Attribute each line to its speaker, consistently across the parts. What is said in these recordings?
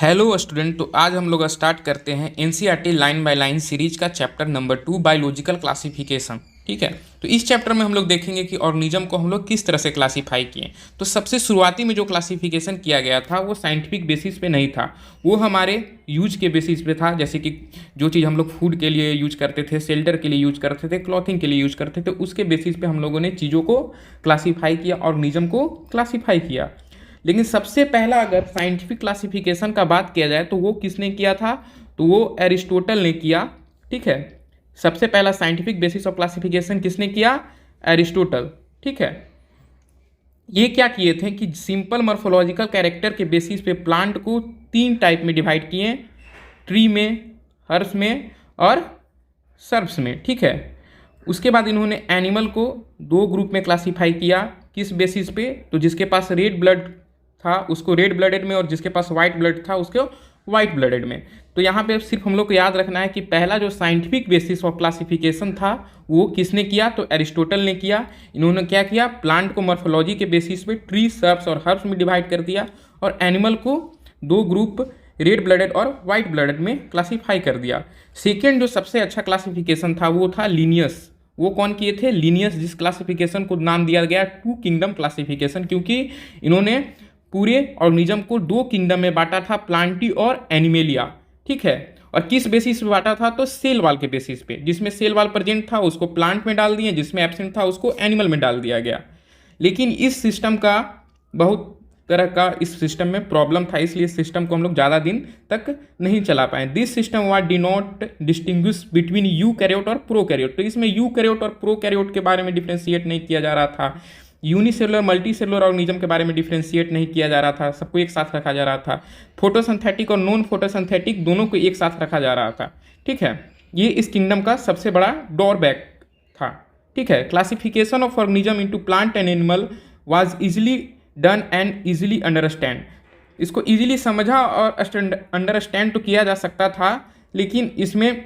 Speaker 1: Hello student. तो आज हम लोग स्टार्ट करते हैं NCERT line by line series का चैप्टर नंबर 2 बायोलॉजिकल क्लासिफिकेशन। ठीक है, तो इस चैप्टर में हम लोग देखेंगे कि ऑर्गेनिज्म को हम लोग किस तरह से क्लासीफाई किए। तो सबसे शुरुआती में जो क्लासिफिकेशन किया गया था वो साइंटिफिक बेसिस पे नहीं था, वो हमारे यूज के बेसिस पे था। जैसे कि जो चीज़ हम लोग फूड के लिए यूज करते थे, शेल्टर के लिए यूज करते थे, क्लॉथिंग के लिए यूज करते थे, उसके बेसिस पे हम लोगों ने चीज़ों को क्लासीफाई किया, ऑर्गेनिज्म को क्लासीफाई किया। लेकिन सबसे पहला अगर साइंटिफिक क्लासिफिकेशन का बात किया जाए तो वो किसने किया था, तो वो एरिस्टोटल ने किया। ठीक है, सबसे पहला साइंटिफिक बेसिस ऑफ क्लासिफिकेशन किसने किया? एरिस्टोटल। ठीक है, ये क्या किए थे कि सिंपल मॉर्फोलॉजिकल कैरेक्टर के बेसिस पे प्लांट को 3 टाइप में डिवाइड किए, ट्री में, हर्ब्स में और सर्ब्स में। ठीक है, उसके बाद इन्होंने एनिमल को 2 ग्रुप में क्लासीफाई किया। किस बेसिस पे? तो जिसके पास रेड ब्लड था उसको रेड ब्लडेड में, और जिसके पास वाइट ब्लड था उसको वाइट ब्लडेड में। तो यहाँ पे सिर्फ हम लोग को याद रखना है कि पहला जो साइंटिफिक बेसिस ऑफ क्लासिफिकेशन था वो किसने किया? तो एरिस्टोटल ने किया। इन्होंने क्या किया? प्लांट को मॉर्फोलॉजी के बेसिस पे ट्री, सर्ब्स और हर्ब्स में डिवाइड कर दिया, और एनिमल को 2 ग्रुप रेड ब्लडेड और वाइट ब्लडेड में क्लासीफाई कर दिया। सेकेंड जो सबसे अच्छा क्लासिफिकेशन था वो था लीनियस। वो कौन किए थे? लीनियस, जिस क्लासिफिकेशन को नाम दिया गया 2 किंगडम क्लासिफिकेशन, क्योंकि इन्होंने पूरे ऑर्गेनिज्म को 2 किंगडम में बांटा था, प्लांटी और एनिमेलिया। ठीक है, और किस बेसिस पे बांटा था? तो सेल वाल के बेसिस पे। जिसमें सेल वाल प्रेजेंट था उसको प्लांट में डाल दिए, जिसमें एब्सेंट था उसको एनिमल में डाल दिया गया। लेकिन इस सिस्टम का बहुत तरह का इस सिस्टम में प्रॉब्लम था, इसलिए इस सिस्टम को हम लोग ज़्यादा दिन तक नहीं चला पाए। This system was D not distinguish between eukaryote और प्रोकैरियोट। तो इसमें यूकैरियोट और प्रोकैरियोट के बारे में डिफ्रेंशिएट नहीं किया जा रहा था, यूनिसेलुलर मल्टी सेलुलर ऑर्गेनिज्म के बारे में डिफ्रेंशिएट नहीं किया जा रहा था, सबको एक साथ रखा जा रहा था। फोटोसिंथेटिक और नॉन फोटोसिंथेटिक दोनों को एक साथ रखा जा रहा था। ठीक है, ये इस किंगडम का सबसे बड़ा ड्रॉबैक था। ठीक है, classification of organism into plant and animal was easily done and easily understand. इसको इजीली समझा और अंडरस्टैंड तो किया जा सकता था, लेकिन इसमें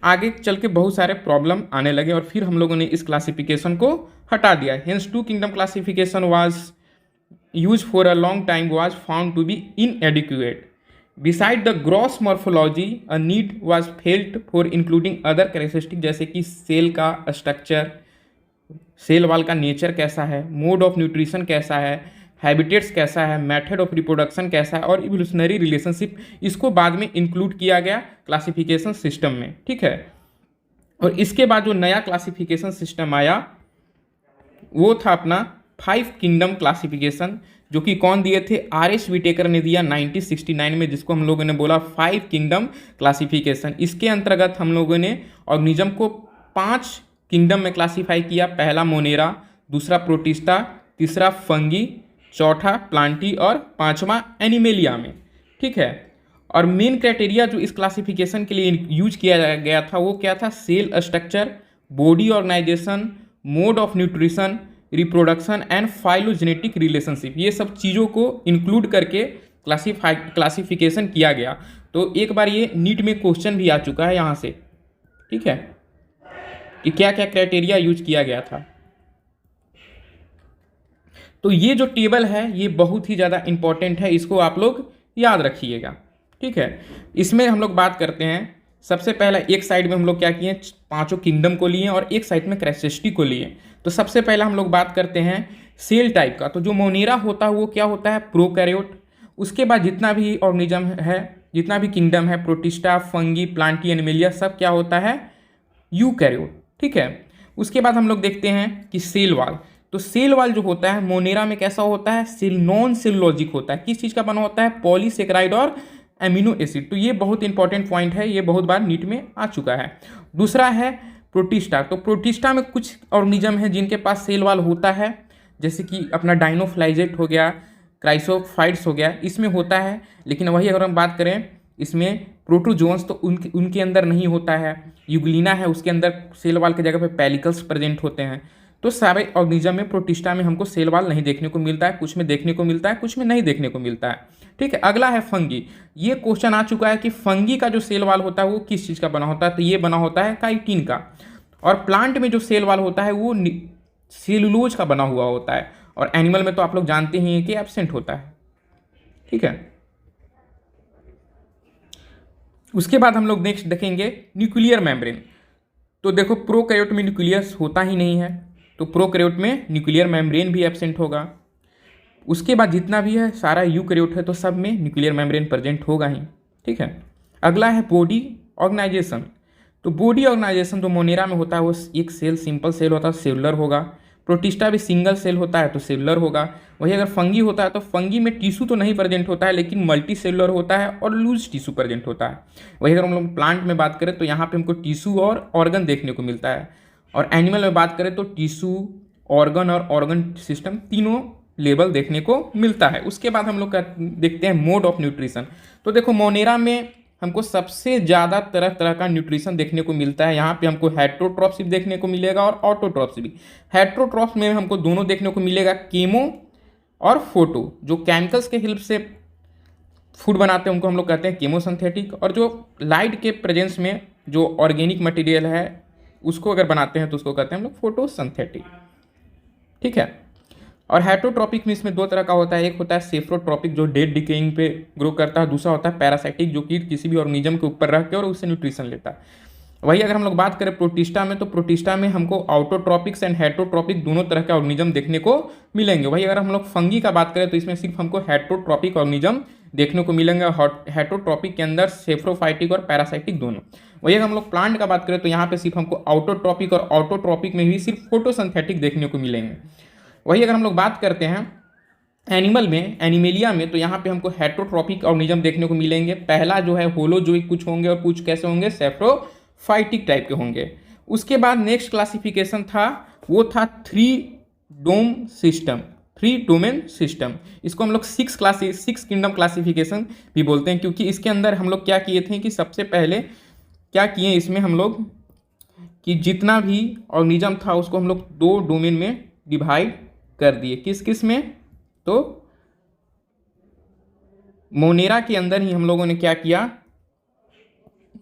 Speaker 1: आगे चल के बहुत सारे प्रॉब्लम आने लगे, और फिर हम लोगों ने इस क्लासिफिकेशन को हटा दिया। Hence 2 kingdom classification was use for a long time was found to be inadequate. Beside the gross morphology a need was felt for including other characteristic, जैसे कि सेल का स्ट्रक्चर, सेल वाल का nature कैसा है, mode of nutrition कैसा है, habitats कैसा है, मेथड ऑफ रिप्रोडक्शन कैसा है, और इवोल्यूशनरी रिलेशनशिप, इसको बाद में इंक्लूड किया गया क्लासिफिकेशन सिस्टम में। ठीक है, और इसके बाद जो नया क्लासिफिकेशन सिस्टम आया वो था अपना 5 किंगडम क्लासिफिकेशन, जो कि कौन दिए थे? आर.एस. विटेकर ने दिया 1969 में, जिसको हम लोगों ने बोला 5 किंगडम क्लासिफिकेशन। इसके अंतर्गत हम लोगों ने ऑर्गेनिज्म को 5 किंगडम में क्लासीफाई किया। पहला मोनेरा, दूसरा प्रोटिस्टा, तीसरा फंगी, चौथा प्लांटी और 5वां एनिमेलिया में। ठीक है, और मेन क्राइटेरिया जो इस क्लासिफिकेशन के लिए यूज किया गया था वो क्या था? Cell structure, body organisation, mode of nutrition, reproduction and phylogenetic relationship. ये सब चीज़ों को इंक्लूड करके क्लासिफिकेशन किया गया। तो एक बार ये नीट में क्वेश्चन भी आ चुका है यहाँ से। ठीक है, कि क्या क्या क्राइटेरिया यूज किया गया था। तो ये जो टेबल है ये बहुत ही ज़्यादा इंपॉर्टेंट है, इसको आप लोग याद रखिएगा। ठीक है, इसमें हम लोग बात करते हैं। सबसे पहला एक साइड में हम लोग क्या किए? 5 किंगडम को लिए, और एक साइड में कैरेक्टरिस्टिक को लिए। तो सबसे पहला हम लोग बात करते हैं सेल टाइप का। तो जो मोनेरा होता है वो क्या होता है? प्रोकैरियोट। उसके बाद जितना भी ऑर्गेनिज्म है, जितना भी किंगडम है, प्रोटिस्टा, फंगी, प्लांटी, एनिमेलिया, सब क्या होता है? यूकैरियोट। ठीक है, उसके बाद हम लोग देखते हैं कि सेल वाल। तो सेल वाल जो होता है मोनेरा में कैसा होता है? सेल नॉन सेलुलॉजिक होता है। किस चीज़ का बना होता है? पॉलीसेकेराइड और एमिनो एसिड। तो ये बहुत इंपॉर्टेंट पॉइंट है, ये बहुत बार नीट में आ चुका है। दूसरा है प्रोटिस्टा। तो प्रोटिस्टा में कुछ ऑर्गेनिज्म है जिनके पास सेल वाल होता है, जैसे कि अपना डाइनोफ्लाइजेट हो गया, क्राइसोफाइट्स हो गया, इसमें होता है। लेकिन वही अगर हम बात करें इसमें प्रोटोजोन्स, तो उनके अंदर नहीं होता है। यूग्लिना है, उसके अंदर सेल वाल की जगह पे पेलिकल्स प्रेजेंट होते हैं। तो सारे ऑर्गेनिज्म में प्रोटिस्टा में हमको सेल वाल नहीं देखने को मिलता है, कुछ में देखने को मिलता है, कुछ में नहीं देखने को मिलता है। ठीक है, अगला है फंगी। ये क्वेश्चन आ चुका है कि फंगी का जो सेल वाल होता है वो किस चीज़ का बना होता है? तो ये बना होता है काइटिन का। और प्लांट में जो सेल वाल होता है वो सेलुलोज का बना हुआ होता है, और एनिमल में तो आप लोग जानते ही हैं कि एब्सेंट होता है। ठीक है, उसके बाद हम लोग नेक्स्ट देखेंगे न्यूक्लियर मेम्ब्रेन। तो देखो प्रोकैरियोट में न्यूक्लियस होता ही नहीं है, तो प्रोकैरियोट में न्यूक्लियर मेम्ब्रेन भी एब्सेंट होगा। उसके बाद जितना भी है सारा यूकैरियोट है तो सब में न्यूक्लियर मेम्ब्रेन प्रेजेंट होगा ही। ठीक है, अगला है बॉडी ऑर्गेनाइजेशन। तो बॉडी ऑर्गेनाइजेशन जो मोनेरा में होता है वो एक सेल, सिंपल सेल होता है, सेलुलर होगा। प्रोटिस्टा भी सिंगल सेल होता है तो सेलुलर होगा। वही अगर फंगी होता है तो फंगी में टिश्यू तो नहीं प्रेजेंट होता है लेकिन मल्टी सेलुलर होता है और लूज टिश्यू प्रेजेंट होता है। वही अगर हम लोग प्लांट में बात करें तो यहाँ पे हमको टिश्यू और ऑर्गन देखने को मिलता है, और एनिमल में बात करें तो टिश्यू, ऑर्गन और ऑर्गन सिस्टम तीनों लेवल देखने को मिलता है। उसके बाद हम लोग देखते हैं मोड ऑफ न्यूट्रिशन। तो देखो मोनेरा में हमको सबसे ज़्यादा तरह तरह का न्यूट्रिशन देखने को मिलता है। यहाँ पे हमको हेट्रोट्रॉप्स भी देखने को मिलेगा और ऑटोट्रॉप्स भी। हेट्रोट्रॉप्स में हमको दोनों देखने को मिलेगा, केमो और फोटो। जो केमिकल्स के हेल्प से फूड बनाते हैं उनको हम लोग कहते हैं केमोसिंथेटिक, और जो लाइट के प्रेजेंस में जो ऑर्गेनिक मटेरियल है उसको अगर बनाते हैं तो उसको कहते हैं हम लोग फोटोसिंथेटिक। ठीक है, और हेट्रोट्रॉपिक में इसमें दो तरह का होता है, एक होता है सेफ्रोट्रॉपिक जो डेड डिकेइंग पे ग्रो करता है, दूसरा होता है पैरासाइटिक जो कि किसी भी ऑर्गेनिज्म के ऊपर रख के और उससे न्यूट्रिशन लेता है। वही अगर हम लोग बात करें प्रोटिस्टा में, तो प्रोटिस्टा में हमको ऑटोट्रॉपिक्स एंड हेट्रोट्रॉपिक दोनों तरह के ऑर्गेनिज्म देखने को मिलेंगे। वही अगर हम लोग फंगी का बात करें तो इसमें सिर्फ हमको हेट्रोट्रॉपिक ऑर्गेनिज्म देखने को मिलेंगे। हेट्रोट्रॉपिक के अंदर सेफ्रोफाइटिक और पैरासाइटिक दोनों। वही अगर हम लोग प्लांट का बात करें तो यहाँ पे सिर्फ हमको ऑटोट्रॉपिक और ऑटोट्रॉपिक में भी सिर्फ फोटोसिंथेटिक देखने को मिलेंगे। वही अगर हम लोग बात करते हैं एनिमल में, एनिमेलिया में, तो यहाँ पे हमको हेट्रोट्रॉपिक ऑर्गेनिज्म देखने को मिलेंगे। पहला जो है होलोजोइक कुछ होंगे और कुछ कैसे होंगे, सेफ्रोफाइटिक टाइप के होंगे। उसके बाद नेक्स्ट क्लासिफिकेशन था वो था थ्री डोमेन सिस्टम। इसको हम लोग सिक्स किंगडम क्लासिफिकेशन भी बोलते हैं, क्योंकि इसके अंदर हम लोग क्या किए थे कि सबसे पहले क्या किए इसमें हम लोग कि जितना भी ऑर्गेनिज्म था उसको हम लोग दो डोमेन में डिवाइड कर दिए। किस किस में, तो मोनेरा के अंदर ही हम लोगों ने क्या किया,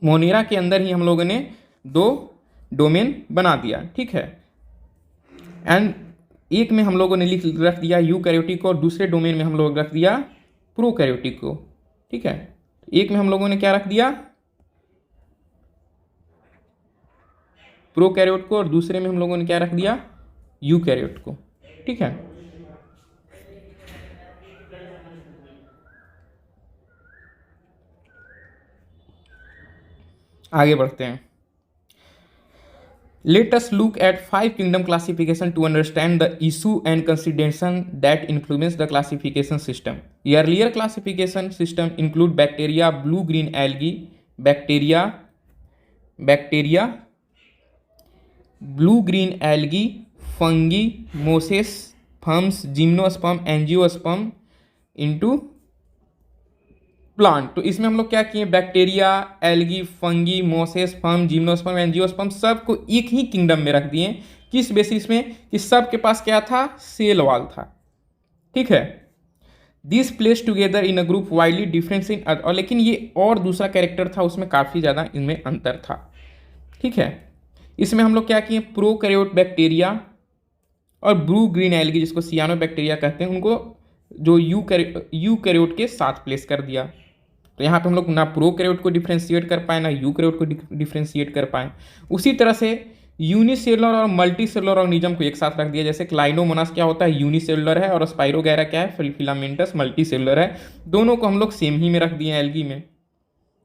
Speaker 1: मोनेरा के अंदर ही हम लोगों ने दो डोमेन बना दिया। ठीक है, एंड एक में हम लोगों ने रख दिया यूकैरियोटिक को और दूसरे डोमेन में हम लोग रख दिया प्रोकैरियोटिक को। ठीक है, एक में हम लोगों ने क्या रख दिया, प्रोकैरियोट को, और दूसरे में हम लोगों ने क्या रख दिया, यूकैरियोट को। ठीक है, आगे बढ़ते हैं। Let us look at 5 kingdom classification to understand the issue and consideration that influence the classification system. The earlier classification system include bacteria, blue-green algae, blue-green algae, fungi, mosses, worms, gymnosperm, angiosperm into plant. तो इसमें हम लोग क्या किए, bacteria, algae, fungi, Moses, firm, gymnosperm, angiosperm सबको एक ही kingdom में रख दिए। किस बेसिस में कि सब के पास क्या था, सेल वॉल था। ठीक है, this place together in a group widely difference in, और लेकिन ये और दूसरा कैरेक्टर था उसमें काफ़ी ज़्यादा इनमें अंतर था। ठीक है, इसमें हम लोग क्या किए, प्रोकैरियोट बैक्टीरिया और ब्लू ग्रीन एल्गी जिसको सियानो बैक्टीरिया कहते हैं उनको जो यूकैरियोट के साथ प्लेस कर दिया। तो यहाँ पे हम लोग ना प्रोकैरियोट को डिफ्रेंशिएट कर पाए ना यूकैरियोट को डिफ्रेंशिएट कर पाए। उसी तरह से यूनिसेलुलर और मल्टी सेलुलर ऑर्गेनिज्म को एक साथ रख दिया। जैसे क्लाइनोमोनास क्या होता है, यूनिसेलुलर है, और स्पाइरोगैरा क्या है, फिलामेंटस मल्टी सेलुलर है। दोनों को हम लोग सेम ही में रख दिए एल्गी में।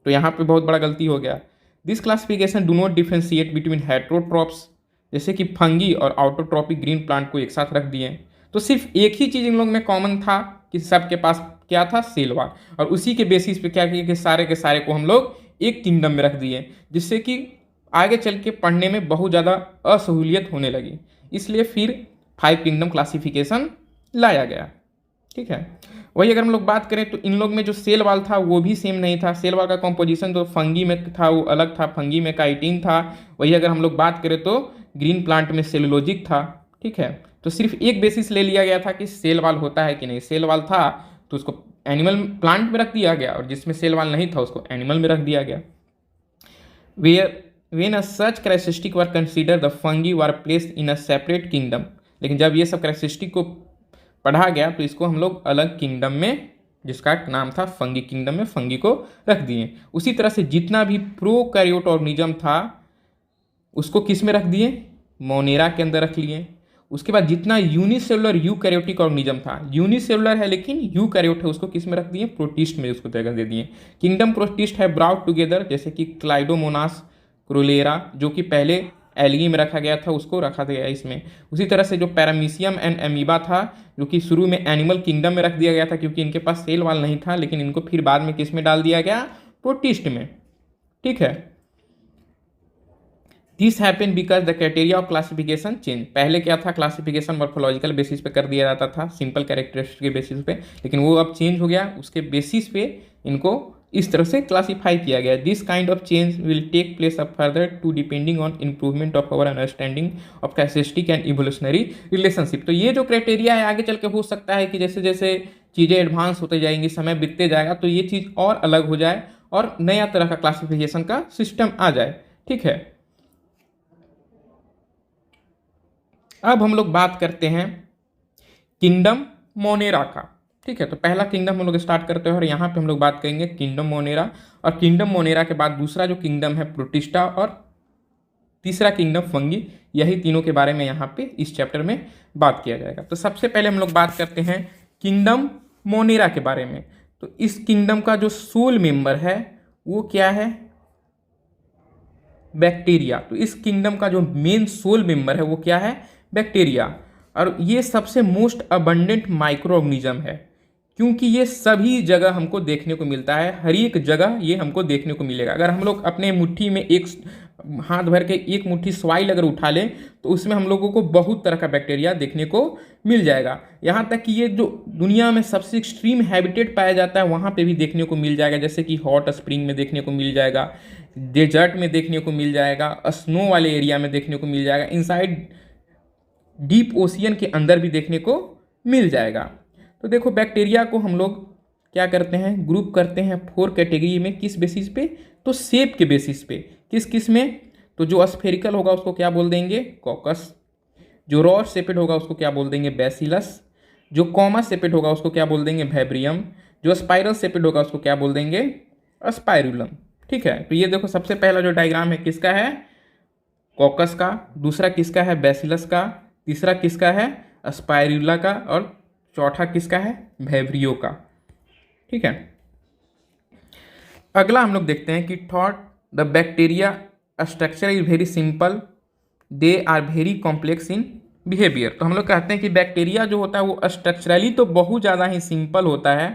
Speaker 1: तो यहाँ पे बहुत बड़ा गलती हो गया। This classification do not differentiate between heterotrophs, जैसे कि फंगी और ऑटोट्रॉपिक ग्रीन प्लांट को एक साथ रख दिए। तो सिर्फ एक ही चीज़ इन लोग में कॉमन था कि सबके पास क्या था, सेल वॉल, और उसी के बेसिस पे क्या किया कि सारे के सारे को हम लोग एक किंगडम में रख दिए, जिससे कि आगे चल के पढ़ने में बहुत ज़्यादा असहूलियत होने लगी। इसलिए फिर 5 किंगडम क्लासिफिकेशन लाया गया। ठीक है, वही अगर हम लोग बात करें तो इन लोग में जो सेल वॉल था वो भी सेम नहीं था। सेल वॉल का कॉम्पोजिशन जो फंगी में था वो अलग था, फंगी में काइटिन था। वही अगर हम लोग बात करें तो ग्रीन प्लांट में सेलुलोजिक था। ठीक है, तो सिर्फ एक बेसिस ले लिया गया था कि सेल वॉल होता है कि नहीं। सेल वॉल था तो उसको एनिमल प्लांट में रख दिया गया, और जिसमें सेल वॉल नहीं था उसको एनिमल में रख दिया गया। When a such characteristic were considered, the fungi were placed in a separate kingdom। लेकिन जब ये सब कैरेक्टरिस्टिक को पढ़ा गया तो इसको हम लोग अलग किंगडम में जिसका नाम था फंगी, किंगडम में फंगी को रख दिए। उसी तरह से जितना भी प्रोकैरियोट ऑर्गेनिज्म था उसको किस में रख दिए, मोनेरा के अंदर रख लिए। उसके बाद जितना यूनिसेलुलर यूकैरियोटिक ऑर्गेनिज्म था, यूनिसेलुलर है लेकिन यूकैरियोट है, उसको किस में रख दिए, प्रोटिस्ट में उसको जगह दे दिए। किंगडम प्रोटिस्ट है ब्राउट टुगेदर, जैसे कि क्लाइडोमोनास क्रोलेरा जो कि पहले एल्गी में रखा गया था उसको रखा गया इसमें। उसी तरह से जो पैरामीशियम एंड एमीबा था जो कि शुरू में एनिमल किंगडम में रख दिया गया था क्योंकि इनके पास सेल वाल नहीं था, लेकिन इनको फिर बाद में किस में डाल दिया गया, प्रोटिस्ट में। ठीक है, this happen because the criteria of classification change. पहले क्या था, क्लासिफिकेशन मॉर्फोलॉजिकल बेसिस पे कर दिया जाता था, सिंपल कैरेक्टरिस्टिक के बेसिस पे, लेकिन वो अब चेंज हो गया, उसके बेसिस पे इनको इस तरह से क्लासीफाई किया गया। This kind of change will take place up further too depending on improvement of our understanding of characteristic and evolutionary relationship. तो ये जो क्राइटेरिया है आगे चल के हो सकता है कि जैसे जैसे चीज़ें एडवांस होते जाएंगी, समय बीतते जाएगा, तो ये चीज़ और अलग हो जाए और नया तरह का क्लासिफिकेशन का सिस्टम आ जाए। ठीक है, अब हम लोग बात करते हैं किंगडम मोनेरा का। ठीक है, तो पहला किंगडम हम लोग स्टार्ट करते हैं और यहाँ पे हम लोग बात करेंगे किंगडम मोनेरा, और किंगडम मोनेरा के बाद दूसरा जो किंगडम है प्रोटिस्टा, और तीसरा किंगडम फंगी। यही तीनों के बारे में यहाँ पे इस चैप्टर में बात किया जाएगा। तो सबसे पहले हम लोग बात करते हैं किंगडम मोनेरा के बारे में। तो इस किंगडम का जो सोल मेंबर है वो क्या है, बैक्टीरिया। तो इस किंगडम का जो मेन सोल मेंबर है वो क्या है, बैक्टीरिया। और ये सबसे मोस्ट अबंडेंट माइक्रो ऑर्गेनिज्म है क्योंकि ये सभी जगह हमको देखने को मिलता है, हर एक जगह ये हमको देखने को मिलेगा। अगर हम लोग अपने मुट्ठी में एक हाथ भर के एक मुट्ठी सॉइल अगर उठा लें तो उसमें हम लोगों को बहुत तरह का बैक्टीरिया देखने को मिल जाएगा। यहाँ तक कि ये जो दुनिया में सबसे एक्सट्रीम हैबिटेट पाया जाता है वहाँ पे भी देखने को मिल जाएगा, जैसे कि हॉट स्प्रिंग में देखने को मिल जाएगा, डेजर्ट में देखने को मिल जाएगा, स्नो वाले एरिया में देखने को मिल जाएगा, इनसाइड डीप ओशियन के अंदर भी देखने को मिल जाएगा। तो देखो बैक्टीरिया को हम लोग क्या करते हैं, ग्रुप करते हैं 4 कैटेगरी में। किस बेसिस पे, तो शेप के बेसिस पे। किस किस में, तो जो स्फेरिकल होगा उसको क्या बोल देंगे, कॉकस। जो रॉड शेपेड होगा उसको क्या बोल देंगे, बैसिलस। जो कॉमा शेपेड होगा उसको क्या बोल देंगे, वैब्रियम। जो स्पाइरल शेपेड होगा उसको क्या बोल देंगे, स्पाइरुलम। ठीक है, तो ये देखो सबसे पहला जो डायग्राम है किसका है, कॉकस का। दूसरा किसका है, बैसिलस का। तीसरा किसका है, स्पाइरुला का। और चौथा किसका है, वैब्रियो का। ठीक है, अगला हम लोग देखते हैं कि thought the bacteria structure is very simple, they are very complex in behaviour. तो हम लोग कहते हैं कि बैक्टीरिया जो होता है वो स्ट्रक्चरली तो बहुत ज़्यादा ही सिंपल होता है,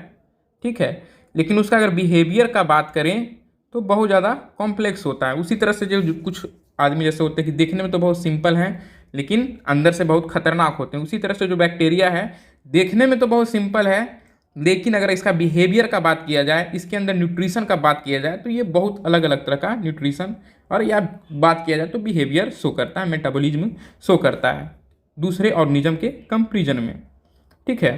Speaker 1: ठीक है, लेकिन उसका अगर बिहेवियर का बात करें तो बहुत ज़्यादा कॉम्प्लेक्स होता है। उसी तरह से जो कुछ आदमी जैसे होते हैं कि देखने में तो बहुत सिंपल हैं लेकिन अंदर से बहुत खतरनाक होते हैं, उसी तरह से जो बैक्टीरिया है देखने में तो बहुत सिंपल है लेकिन अगर इसका बिहेवियर का बात किया जाए, इसके अंदर न्यूट्रिशन का बात किया जाए तो ये बहुत अलग अलग तरह का न्यूट्रिशन और या बात किया जाए तो बिहेवियर शो करता है, मेटाबॉलिज्म शो करता है दूसरे ऑर्गेनिज्म के कंपैरिजन में। ठीक है,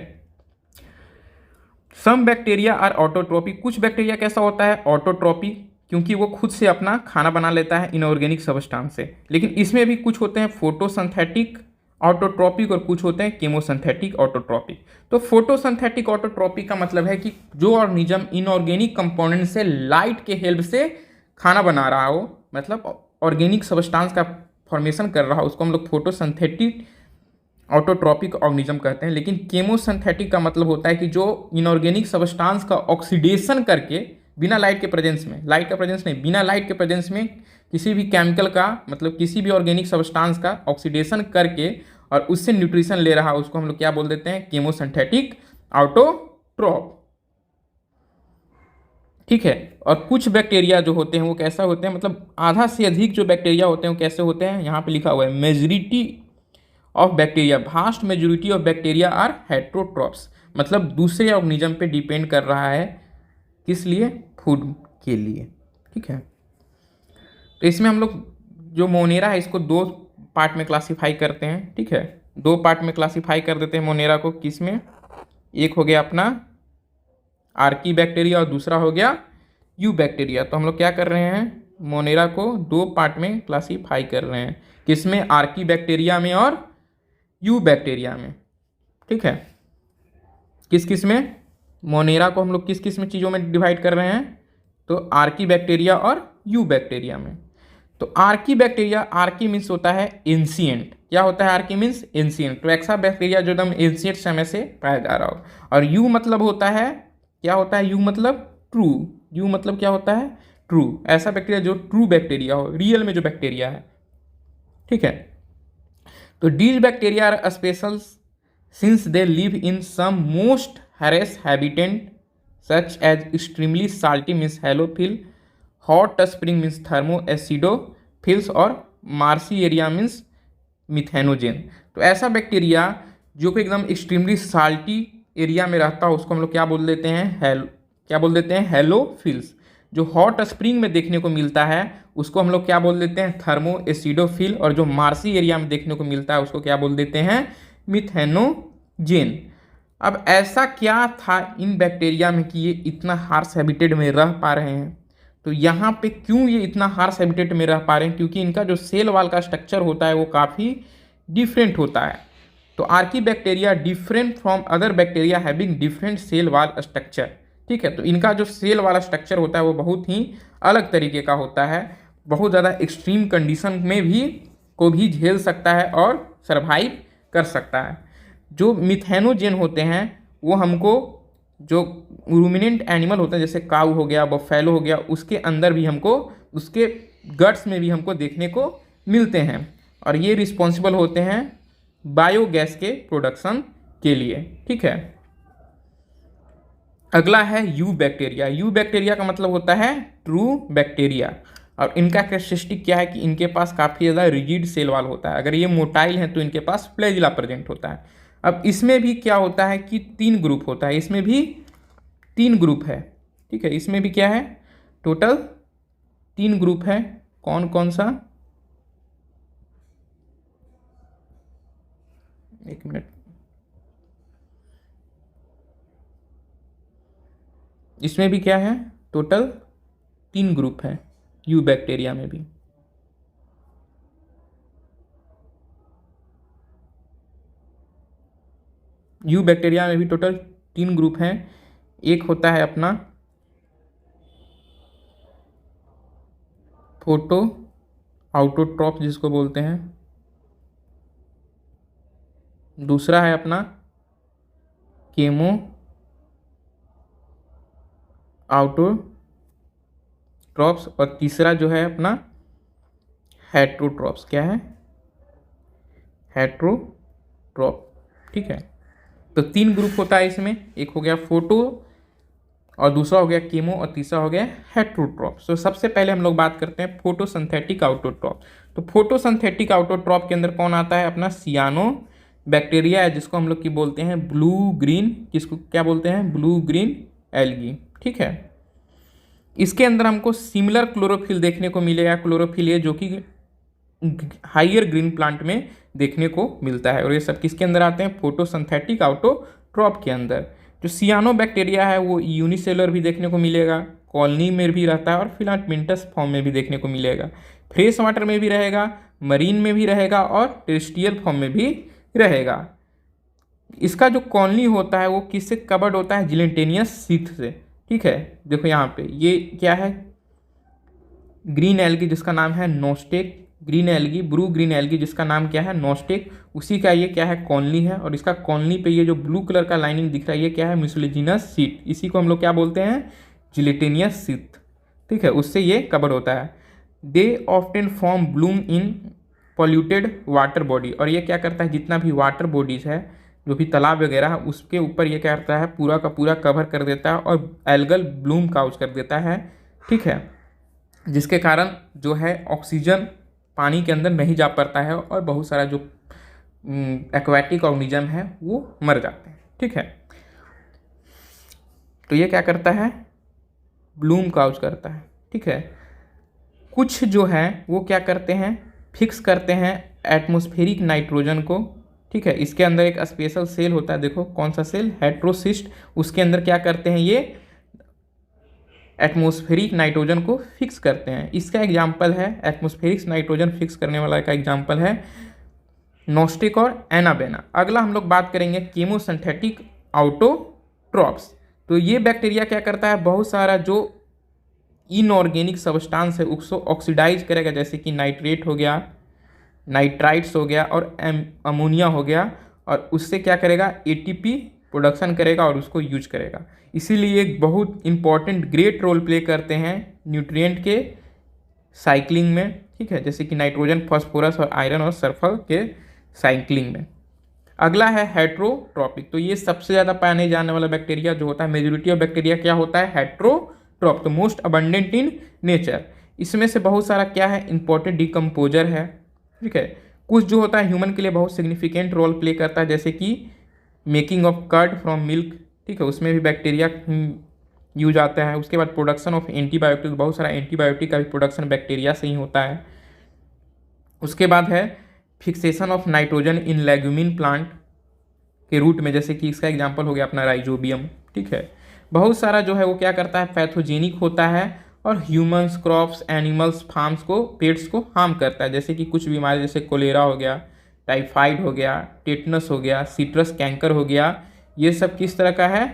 Speaker 1: सम बैक्टीरिया आर ऑटोट्रोपिक। कुछ बैक्टीरिया कैसा होता है, ऑटोट्रोपिक, क्योंकि वो खुद से अपना खाना बना लेता है इनऑर्गेनिक सब्सटेंस से। लेकिन इसमें भी कुछ होते हैं फोटोसिंथेटिक ऑटोट्रोपिक और कुछ होते हैं केमोसिंथेटिक ऑटोट्रोपिक। तो फोटोसिंथेटिक ऑटोट्रोपिक का मतलब है कि जो ऑर्गेनिज्म इनऑर्गेनिक कंपोनेंट से लाइट के हेल्प से खाना बना रहा हो, मतलब ऑर्गेनिक सब्सटेंस का फॉर्मेशन कर रहा हो, उसको हम लोग फोटोसिंथेटिक ऑटोट्रोपिक ऑर्गेनिज्म कहते हैं। लेकिन केमोसिंथेटिक का मतलब होता है कि जो इनऑर्गेनिक सब्सटेंस का ऑक्सीडेशन करके बिना लाइट के प्रेजेंस में, लाइट का प्रेजेंस नहीं, बिना लाइट के प्रेजेंस में किसी भी केमिकल का मतलब किसी भी ऑर्गेनिक सब्सटेंस का ऑक्सीडेशन करके और उससे न्यूट्रिशन ले रहा, उसको हम लोग क्या बोल देते हैं, केमोसिंथेटिक ऑटोट्रोप। ठीक है, और कुछ बैक्टीरिया जो होते हैं वो कैसा होते हैं, मतलब आधा से अधिक जो बैक्टीरिया होते हैं वो कैसे होते हैं, यहाँ पे लिखा हुआ है majority of bacteria, vast majority of bacteria are heterotrophs, मतलब दूसरे ऑर्गेनिज्म पे डिपेंड कर रहा है, किस लिए, फूड के लिए। ठीक है, तो इसमें हम लोग जो मोनेरा है इसको 2 पार्ट में क्लासीफाई करते हैं। ठीक है, 2 पार्ट में क्लासीफाई कर देते हैं मोनेरा को। किस में, एक हो गया अपना आर्की बैक्टीरिया और दूसरा हो गया यू बैक्टीरिया। तो हम लोग क्या कर रहे हैं, मोनेरा को 2 पार्ट में क्लासीफाई कर रहे हैं, किसमें, आर्की बैक्टीरिया में और यू बैक्टीरिया में। ठीक है, किस किस में, मोनेरा को हम लोग किस किस में चीज़ों में डिवाइड कर रहे हैं, तो आर्की बैक्टीरिया और यू बैक्टीरिया में। तो आर्की बैक्टीरिया, आर्की मीन्स होता है एंशिएंट। क्या होता है आर्की मीन्स एंशिएंट, तो ऐसा बैक्टीरिया जो एकदम एंशिएंट समय से पाया जा रहा हो। और यू मतलब होता है, क्या होता है यू मतलब ट्रू, यू मतलब क्या होता है ट्रू, ऐसा बैक्टीरिया जो ट्रू बैक्टीरिया हो, रियल में जो बैक्टीरिया है, ठीक है। तो these bacteria are special since they live in some most harsh habitat such as extremely salty means halophil, hot spring means thermoacidophils और marshy area means मिथेनोजेन। तो ऐसा बैक्टीरिया जो कि एकदम एक्सट्रीमली साल्टी एरिया में रहता है उसको हम लोग क्या बोल देते हैं, क्या बोल देते हैं हेलोफिल्स। जो हॉट स्प्रिंग में देखने को मिलता है उसको हम लोग क्या बोल देते हैं थर्मो एसिडोफिल, और जो मार्सी एरिया में देखने को मिलता है उसको क्या बोल देते हैं मिथेनोजेन। अब ऐसा क्या था इन बैक्टीरिया में कि ये इतना हार्श हैबिटेट में रह पा रहे हैं, तो यहाँ पे क्यों ये इतना हार्श हैबिटेट में रह पा रहे हैं, क्योंकि इनका जो सेल वाल का स्ट्रक्चर होता है वो काफ़ी डिफरेंट होता है। तो archaebacteria different from other bacteria having different cell wall structure, ठीक है। तो इनका जो सेल वाला स्ट्रक्चर होता है वो बहुत ही अलग तरीके का होता है, बहुत ज़्यादा एक्सट्रीम कंडीशन में भी को भी झेल सकता है और सरवाइव कर सकता है। जो मिथेनोजेन होते हैं वो हमको जो रूमिनेंट एनिमल होते हैं जैसे काऊ हो गया, बफेलो हो गया, उसके अंदर भी हमको, उसके गट्स में भी हमको देखने को मिलते हैं, और ये रिस्पॉन्सिबल होते हैं बायोगैस के प्रोडक्शन के लिए, ठीक है। अगला है यू बैक्टीरिया। यू बैक्टीरिया का मतलब होता है ट्रू बैक्टीरिया, और इनका कैरेक्टरिस्टिक क्या है कि इनके पास काफ़ी ज़्यादा रिजिड सेल वाल होता है। अगर ये मोटाइल हैं तो इनके पास फ्लैजिला प्रेजेंट होता है। अब इसमें भी क्या होता है कि 3 ग्रुप होता है, इसमें भी 3 ग्रुप है, ठीक है। इसमें भी क्या है टोटल 3 ग्रुप है। कौन कौन सा, एक मिनट, इसमें भी क्या है टोटल 3 ग्रुप है यू बैक्टीरिया में भी। यू बैक्टीरिया में भी टोटल 3 ग्रुप हैं। एक होता है अपना फोटो आउटोट्रॉप जिसको बोलते हैं, दूसरा है अपना केमो आउटोट्रॉप्स, और तीसरा जो है अपना हेट्रोट्रॉप्स। क्या है हेट्रोट्रॉप, ठीक है। तो 3 ग्रुप होता है इसमें, एक हो गया फोटो और दूसरा हो गया कीमो और तीसरा हो गया हेट्रोट्रॉप। तो सबसे पहले हम लोग बात करते हैं फोटोसिंथेटिक आउटोट्रॉप। तो फोटोसिंथेटिक आउटोट्रॉप के अंदर कौन आता है, अपना सियानो बैक्टीरिया है, जिसको हम लोग की बोलते हैं ब्लू ग्रीन, किसको क्या बोलते हैं ब्लू ग्रीन एल्गी, ठीक है। इसके अंदर हमको सिमिलर क्लोरोफिल देखने को मिलेगा, क्लोरोफिल ये जो कि हाइयर ग्रीन प्लांट में देखने को मिलता है, और ये सब किसके अंदर आते हैं फोटोसिंथेटिक आउटोट्रॉप के अंदर। जो सियानो बैक्टीरिया है वो यूनिसेलुलर भी देखने को मिलेगा, कॉलोनी में भी रहता है और फिलामेंटस फॉर्म में भी देखने को मिलेगा, फ्रेश वाटर में भी रहेगा, मरीन में भी रहेगा और टेरेस्ट्रियल फॉर्म में भी रहेगा। इसका जो कॉलोनी होता है वो किससे कवर्ड होता है, जिलेटिनियस शीथ से, ठीक है। देखो यहाँ पे ये क्या है ग्रीन एल्गी जिसका नाम है Nostoc, green algae blue green algae जिसका नाम क्या है नोस्टेक, उसी का ये क्या है कॉलोनी है, और इसका कॉलोनी पे ये जो ब्लू कलर का लाइनिंग दिख रहा है ये क्या है म्यूसिलेजिनस शीट, इसी को हम लोग क्या बोलते हैं जिलेटिनियस शीथ, ठीक है, उससे ये कवर होता है। They often form bloom in polluted water body, और ये क्या करता है जितना भी वाटर बॉडीज है जो भी तालाब वगैरह है उसके ऊपर ये क्या करता है पूरा का पूरा कवर कर देता है और एल्गल ब्लूम काउच कर देता है, ठीक है, जिसके कारण जो है ऑक्सीजन पानी के अंदर नहीं जा पाता है और बहुत सारा जो एक्वाटिक ऑर्गेनिज्म है वो मर जाते हैं, ठीक है। तो ये क्या करता है ब्लूम काउच करता है, ठीक है। कुछ जो है वो क्या करते हैं फिक्स करते हैं एटमॉस्फेरिक नाइट्रोजन को, ठीक है। इसके अंदर एक स्पेशल सेल होता है, देखो कौन सा सेल हेट्रोसिस्ट, उसके अंदर क्या करते हैं ये एटमॉस्फेरिक नाइट्रोजन को फिक्स करते हैं। इसका एग्जाम्पल है एटमॉस्फेरिक नाइट्रोजन फिक्स करने वाला का एग्जाम्पल है नोस्टिक और एनाबेना। अगला हम लोग बात करेंगे कीमोसिंथेटिक आउटोट्रॉप्स। तो ये बैक्टीरिया क्या करता है, बहुत सारा जो इनऑर्गेनिक सब्सटेंस है उसको ऑक्सीडाइज करेगा, जैसे कि नाइट्रेट हो गया, नाइट्राइट्स हो गया और अमोनिया हो गया, और उससे क्या करेगा, एटीपी प्रोडक्शन करेगा और उसको यूज करेगा। इसीलिए एक बहुत इंपॉर्टेंट ग्रेट रोल प्ले करते हैं न्यूट्रिएंट के साइक्लिंग में, ठीक है, जैसे कि नाइट्रोजन, फास्फोरस और आयरन और सल्फर के साइक्लिंग में। अगला है हेट्रोट्रॉपिक। तो ये सबसे ज़्यादा पाने जाने वाला बैक्टीरिया जो होता है, मेजोरिटी ऑफ बैक्टीरिया क्या होता है, हेट्रोट्रॉप, तो मोस्ट अबंडेंट इन नेचर। इसमें से बहुत सारा क्या है, इंपॉर्टेंट डिकम्पोजर है, ठीक है। कुछ जो होता है ह्यूमन के लिए बहुत सिग्निफिकेंट रोल प्ले करता है, जैसे कि making of curd from milk, ठीक है, उसमें भी बैक्टीरिया यूज आता है। उसके बाद प्रोडक्शन ऑफ एंटीबायोटिक, बहुत सारा एंटीबायोटिक का भी प्रोडक्शन बैक्टीरिया से ही होता है। उसके बाद है fixation of nitrogen in leguminous plant के रूट में, जैसे कि इसका एग्जांपल हो गया अपना राइजोबियम, ठीक है। बहुत सारा जो है वो क्या करता है, पैथोजेनिक होता है और ह्यूमंस, क्रॉप्स, एनिमल्स, फार्म्स को, पेट्स को हार्म करता है, जैसे कि कुछ बीमारी जैसे कोलेरा हो गया, टाइफाइड हो गया, टेटनस हो गया, सिट्रस कैंकर हो गया। ये सब किस तरह का है,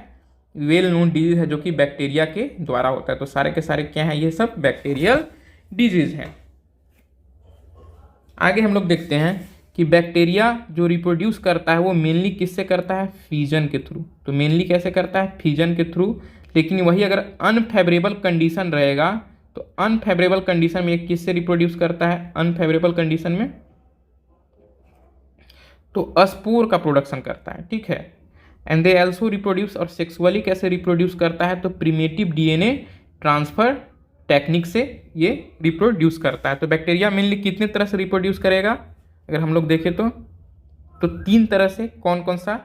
Speaker 1: वेल नोन डिजीज है जो कि बैक्टीरिया के द्वारा होता है। तो सारे के सारे क्या है, ये सब बैक्टीरियल डिजीज हैं। आगे हम लोग देखते हैं कि बैक्टीरिया जो रिप्रोड्यूस करता है वो मेनली किससे करता है, फिजन के थ्रू। तो मेनली कैसे करता है, फिजन के थ्रू। लेकिन वही अगर अनफेवरेबल कंडीशन रहेगा तो अनफेवरेबल कंडीशन में एक किससे रिप्रोड्यूस करता है, अनफेवरेबल कंडीशन में तो स्पोर का प्रोडक्शन करता है, ठीक है। एंड दे ऑल्सो रिप्रोड्यूस, और सेक्सुअली कैसे रिप्रोड्यूस करता है, तो प्रिमेटिव डीएनए ट्रांसफर टेक्निक से ये रिप्रोड्यूस करता है। तो बैक्टीरिया मेनली कितने तरह से रिप्रोड्यूस करेगा, अगर हम लोग देखें तो 3 तरह से। कौन कौन सा,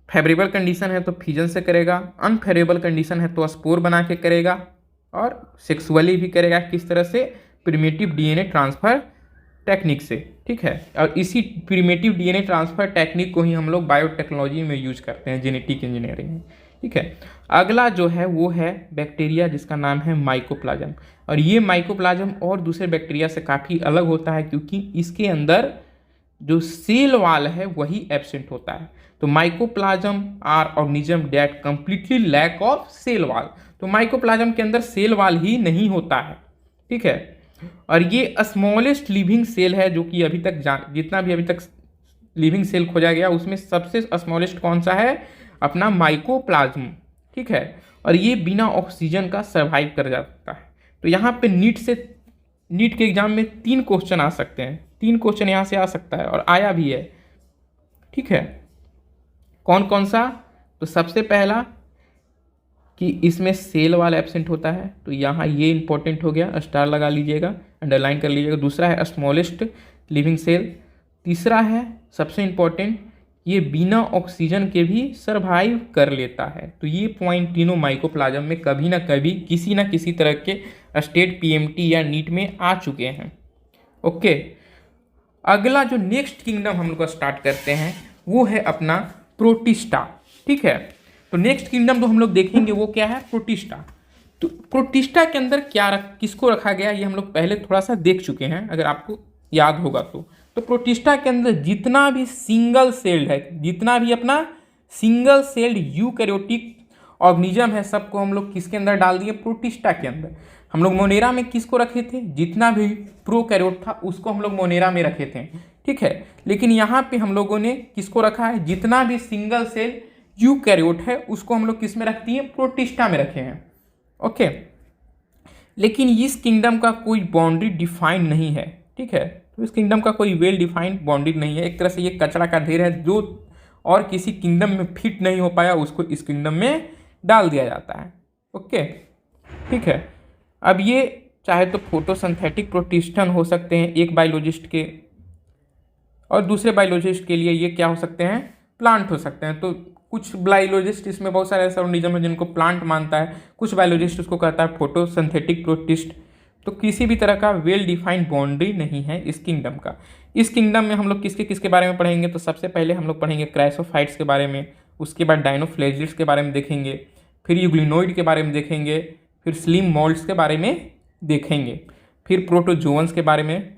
Speaker 1: फेवरेबल कंडीशन है तो फिजन से करेगा, अनफेवरेबल कंडीशन है तो स्पोर बना के करेगा, और सेक्सुअली भी करेगा, किस तरह से, प्रिमेटिव डीएनए ट्रांसफर टेक्निक से, ठीक है। और इसी प्रिमेटिव डीएनए ट्रांसफर टेक्निक को ही हम लोग बायोटेक्नोलॉजी में यूज करते हैं, जेनेटिक इंजीनियरिंग में, ठीक है। अगला जो है वो है बैक्टीरिया जिसका नाम है माइकोप्लाज्म। और ये माइकोप्लाज्म और दूसरे बैक्टीरिया से काफ़ी अलग होता है क्योंकि इसके अंदर जो सेल वाल है वही एब्सेंट होता है। तो mycoplasma are organism that completely lack of cell wall. तो माइकोप्लाज्म के अंदर सेल वाल ही नहीं होता है, ठीक है। और ये स्मॉलेस्ट लिविंग सेल है जो कि अभी तक जितना भी अभी तक लिविंग सेल खोजा गया उसमें सबसे स्मॉलेस्ट कौन सा है, अपना माइकोप्लाज्म, ठीक है। और ये बिना ऑक्सीजन का सर्वाइव कर जाता है। तो यहाँ पे नीट के एग्जाम में 3 क्वेश्चन आ सकते हैं, 3 क्वेश्चन यहाँ से आ सकता है और आया भी है, ठीक है। कौन कौन सा, तो सबसे पहला कि इसमें सेल वाला एब्सेंट होता है, तो यहाँ ये इंपॉर्टेंट हो गया, स्टार लगा लीजिएगा, अंडरलाइन कर लीजिएगा। दूसरा है स्मॉलेस्ट लिविंग सेल। तीसरा है सबसे इंपॉर्टेंट, ये बिना ऑक्सीजन के भी सरवाइव कर लेता है। तो ये पॉइंट तीनों माइकोप्लाज्म में कभी ना कभी किसी ना किसी तरह के स्टेट पीएमटी या नीट में आ चुके हैं, ओके। अगला जो नेक्स्ट किंगडम हम लोग स्टार्ट करते हैं वो है अपना प्रोटिस्टा, ठीक है। तो नेक्स्ट किंगडम जो हम लोग देखेंगे वो क्या है, प्रोटिस्टा। तो प्रोटिस्टा के अंदर किसको रखा गया ये हम लोग पहले थोड़ा सा देख चुके हैं, अगर आपको याद होगा तो प्रोटिस्टा के अंदर जितना भी सिंगल सेल्ड है, जितना भी अपना सिंगल सेल्ड यूकैरियोटिक ऑर्गेनिज्म है, सबको हम लोग किसके अंदर डाल दिए, प्रोटिस्टा के अंदर। हम लोग मोनेरा में किसको रखे थे, जितना भी प्रोकैरियोट था उसको हम लोग मोनेरा में रखे थे, ठीक है। लेकिन यहाँ पे हम लोगों ने किसको रखा है, जितना भी सिंगल सेल यूकैरियोट है उसको हम लोग किस में रखती है, प्रोटिस्टा में रखे हैं, ओके। लेकिन इस किंगडम का कोई बाउंड्री डिफाइंड नहीं है, ठीक है। तो इस किंगडम का कोई वेल डिफाइंड बाउंड्री नहीं है। एक तरह से ये कचरा का ढेर है, जो और किसी किंगडम में फिट नहीं हो पाया उसको इस किंगडम में डाल दिया जाता है, ओके, ठीक है। अब ये चाहे तो फोटोसिंथेटिक प्रोटिस्टन हो सकते हैं एक बायोलॉजिस्ट के, और दूसरे बायोलॉजिस्ट के लिए ये क्या हो सकते हैं, प्लांट हो सकते हैं। तो कुछ बायोलॉजिस्ट, इसमें बहुत सारे ऐसे ऑर्गेनिज्म है जिनको प्लांट मानता है, कुछ बायोलॉजिस्ट उसको कहता है फोटोसिंथेटिक प्रोटिस्ट। तो किसी भी तरह का वेल डिफाइंड बाउंड्री नहीं है इस किंगडम का। इस किंगडम में हम लोग किसके किसके बारे में पढ़ेंगे, तो सबसे पहले हम लोग पढ़ेंगे क्राइसोफाइट्स के बारे में, उसके बाद डायनोफ्लेजिल्स के बारे में देखेंगे, फिर यूग्लिनोइड के बारे में देखेंगे, फिर स्लिम मोल्ड्स के बारे में देखेंगे, फिर प्रोटोजोअन्स के बारे में,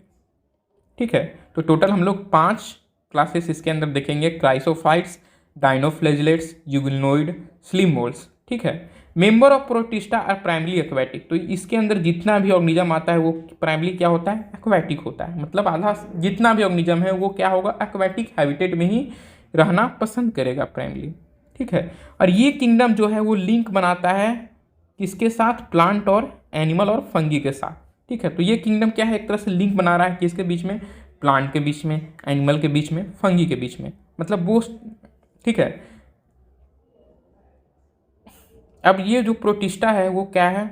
Speaker 1: ठीक है। तो टोटल हम लोग 5 क्लासेस इसके अंदर देखेंगे, chrysophytes, dinoflagellates, euglenoid, slime moulds, ठीक है। Member of Protista are primary aquatic, तो इसके अंदर जितना भी ऑर्गेनिज्म आता है वो प्राइमरी क्या होता है, एक्वेटिक होता है। मतलब आधा जितना भी ऑर्गेनिज्म है वो क्या होगा, एक्वेटिक हैबिटेट में ही रहना पसंद करेगा प्राइमरी। ठीक है। और ये किंगडम जो है वो लिंक बनाता है किसके साथ, प्लांट और एनिमल और फंगी के साथ। ठीक है। तो ये किंगडम क्या है, एक तरह से लिंक बना रहा है किसके बीच में, प्लांट के बीच में, एनिमल के बीच में, फंगी के बीच में, मतलब वो। ठीक है। अब ये जो प्रोटिस्टा है वो क्या है,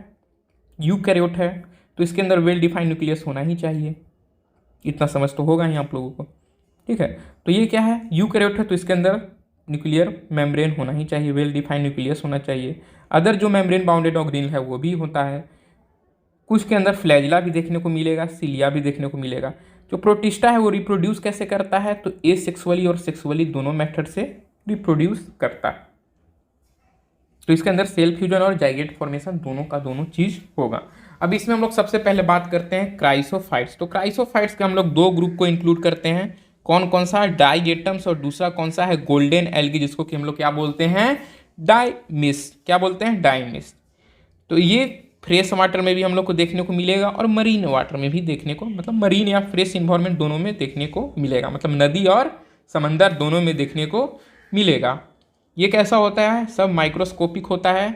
Speaker 1: यूकैरियोट है, तो इसके अंदर वेल डिफाइंड न्यूक्लियस होना ही चाहिए, इतना समझ तो होगा ही आप लोगों को। ठीक है। तो ये क्या है, यूकैरियोट है, तो इसके अंदर न्यूक्लियर मेम्ब्रेन होना ही चाहिए, वेल डिफाइंड न्यूक्लियस होना चाहिए। अदर जो मेम्ब्रेन बाउंडेड ऑर्गेनेल है वो भी होता है। कुछ के अंदर फ्लैजिला भी देखने को मिलेगा, सिलिया भी देखने को मिलेगा। जो प्रोटिस्टा है वो रिप्रोड्यूस कैसे करता है, तो एसेक्सुअली और सेक्सुअली दोनों मेथड से रिप्रोड्यूस करता है। तो इसके अंदर सेल फ्यूजन और जाइगेट फॉर्मेशन दोनों का दोनों चीज होगा। अब इसमें हम लोग सबसे पहले बात करते हैं क्राइसोफाइट्स। तो क्राइसोफाइट्स के हम लोग दो ग्रुप को इंक्लूड करते हैं, कौन कौन सा, डाइगेटम्स, और दूसरा कौन सा है, गोल्डन एल्गी, जिसको कि हम लोग क्या बोलते हैं, डाइमिस। क्या बोलते हैं, डाइमिस। तो ये फ्रेश वाटर में भी हम लोग को देखने को मिलेगा और मरीन वाटर में भी देखने को, मतलब मरीन या फ्रेश इन्वायरमेंट दोनों में देखने को मिलेगा, मतलब नदी और समंदर दोनों में देखने को मिलेगा। ये कैसा होता है, सब माइक्रोस्कोपिक होता है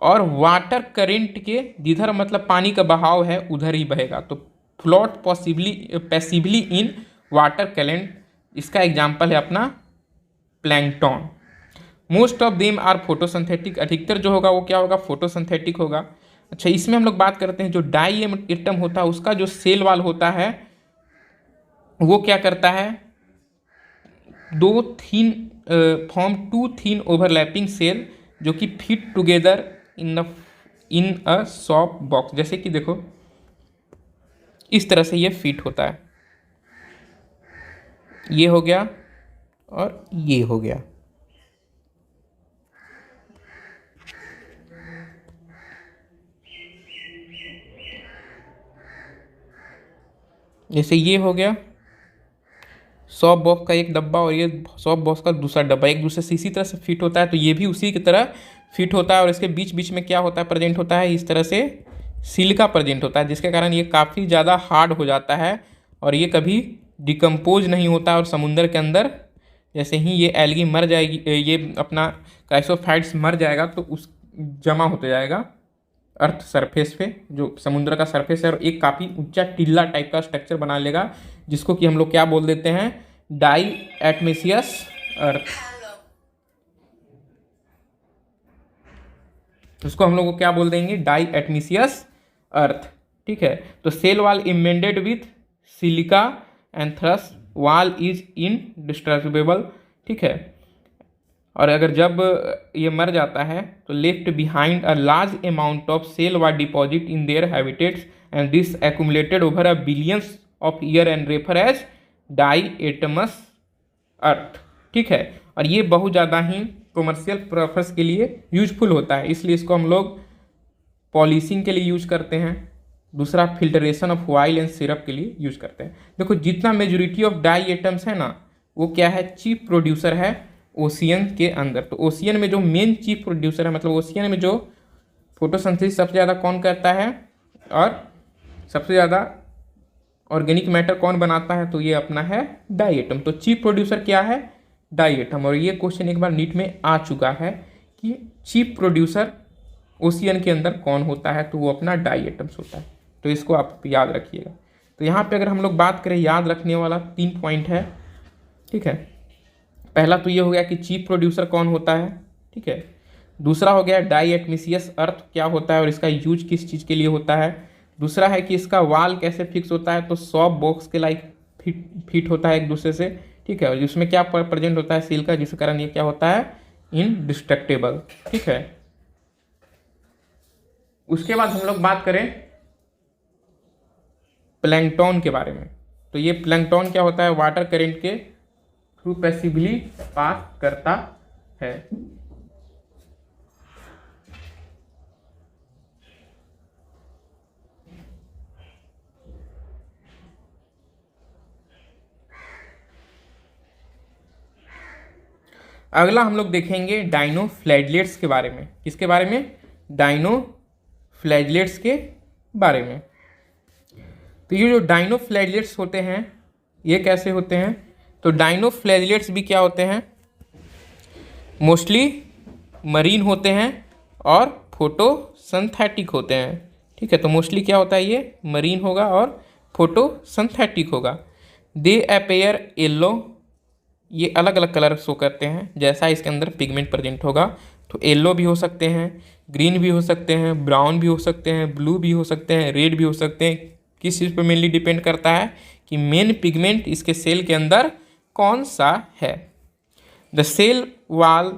Speaker 1: और वाटर करंट के जिधर मतलब पानी का बहाव है उधर ही बहेगा। तो float possibly passively in water current, इसका एग्जाम्पल है अपना plankton. Most of them are photosynthetic, अधिकतर जो होगा वो क्या होगा, फोटोसिंथेटिक होगा। अच्छा, इसमें हम लोग बात करते हैं जो डाई एटम होता है उसका जो सेल वाल होता है वो क्या करता है, दो thin form two thin overlapping cell जो कि fit together in a soft box. जैसे कि देखो इस तरह से ये फिट होता है, ये हो गया और ये हो गया। जैसे ये हो गया सॉफ्ट बॉक्स का एक डब्बा और ये सॉफ्ट बॉक्स का दूसरा डब्बा एक दूसरे से इसी तरह से फिट होता है, तो ये भी उसी की तरह फिट होता है। और इसके बीच बीच में क्या होता है, प्रेजेंट होता है इस तरह से सिलिका प्रेजेंट होता है, जिसके कारण ये काफ़ी ज़्यादा हार्ड हो जाता है और ये कभी डिकम्पोज नहीं होता। और समुंदर के अंदर जैसे ही ये एल्गी मर जाएगी, ये अपना क्राइसोफाइट्स मर जाएगा तो उस जमा होते जाएगा अर्थ सरफेस पे, जो समुद्र का सरफेस है, और एक काफ़ी ऊंचा टिल्ला टाइप का स्ट्रक्चर बना लेगा, जिसको कि हम लोग क्या बोल देते हैं, डाई एटमेसियस अर्थ। उसको हम लोग को क्या बोल देंगे, डाई एटमेसियस अर्थ। ठीक है। तो cell wall embedded with silica and thus wall is indestructible. ठीक है। और अगर जब ये मर जाता है तो left behind a large amount of cell wall deposit in their habitats and this accumulated over a billions of year and refer as diatomaceous earth. ठीक है। और ये बहुत ज़्यादा ही कॉमर्शियल पर्पस के लिए यूजफुल होता है, इसलिए इसको हम लोग पॉलिशिंग के लिए यूज करते हैं। दूसरा filtration of oil and syrup के लिए यूज करते हैं। देखो जितना मेजोरिटी ऑफ डाई एटम्स है ना वो क्या है, चीफ प्रोड्यूसर है ओशियन के अंदर। तो ओशियन में जो मेन चीफ प्रोड्यूसर है, मतलब ओशियन में जो फोटोसिंथेसिस सबसे ज़्यादा कौन करता है और सबसे ज़्यादा ऑर्गेनिक मैटर कौन बनाता है, तो ये अपना है डाई एटम। तो चीफ प्रोड्यूसर क्या है, डाई एटम। और ये क्वेश्चन एक बार नीट में आ चुका है कि चीफ प्रोड्यूसर ओशियन के अंदर कौन होता है, तो वो अपना डाई एटम्स होता है। तो इसको आप याद रखिएगा। तो यहाँ पे अगर हम लोग बात करें याद रखने वाला 3 पॉइंट है। ठीक है। पहला तो ये हो गया कि चीफ प्रोड्यूसर कौन होता है। ठीक है। दूसरा हो गया डाई एटमेसियस अर्थ क्या होता है और इसका यूज किस चीज़ के लिए होता है। दूसरा है कि इसका वाल कैसे फिक्स होता है, तो सॉफ्ट बॉक्स के लाइक फिट होता है एक दूसरे से। ठीक है। और इसमें क्या प्रेजेंट होता है, सील का, जिसके कारण ये क्या होता है, इनडिस्ट्रक्टेबल। ठीक है। उसके बाद हम लोग बात करें प्लैंकटन के बारे में। तो ये प्लैंकटन क्या होता है, वाटर करंट के थ्रू पैसिवली पास करता है। अगला हम लोग देखेंगे डाइनोफ्लैगेलेट्स के बारे में। किसके बारे में? डाइनोफ्लैगेलेट्स के बारे में। तो ये जो डाइनोफ्लैगेलेट्स होते हैं ये कैसे होते हैं? तो डाइनोफ्लैगेलेट्स भी क्या होते हैं? मोस्टली मरीन होते हैं और फोटोसिंथेटिक होते हैं। ठीक है, तो मोस्टली क्या होता है? ये मरीन होगा और फोटोसिंथेटिक होगा। दे अपेयर येलो, ये अलग अलग कलर शो करते हैं जैसा इसके अंदर पिगमेंट प्रेजेंट होगा। तो येलो भी हो सकते हैं, ग्रीन भी हो सकते हैं, ब्राउन भी हो सकते हैं, ब्लू भी हो सकते हैं, रेड भी हो सकते हैं। किस चीज़ पर मेनली डिपेंड करता है कि मेन पिगमेंट इसके सेल के अंदर कौन सा है। The cell wall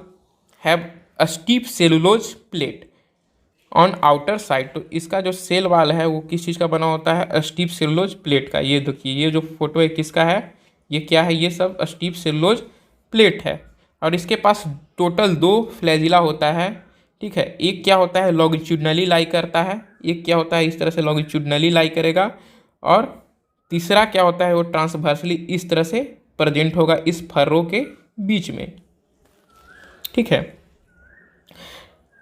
Speaker 1: have a steep cellulose plate on outer side. तो इसका जो सेल वाल है वो किस चीज़ का बना होता है? स्टीप सेलुलोज प्लेट का। ये देखिए, ये जो फोटो है किसका है? ये क्या है? ये सब स्टीप सेलुलोज प्लेट है। और इसके पास टोटल 2 फ्लैजिला होता है। ठीक है, एक क्या होता है? लॉन्गिट्यूडनली लाई करता है। एक क्या होता है? इस तरह से लॉन्गिट्यूडनली लाई करेगा। और तीसरा क्या होता है? वो ट्रांसवर्सली इस तरह से प्रेजेंट होगा इस फर्रो के बीच में। ठीक है,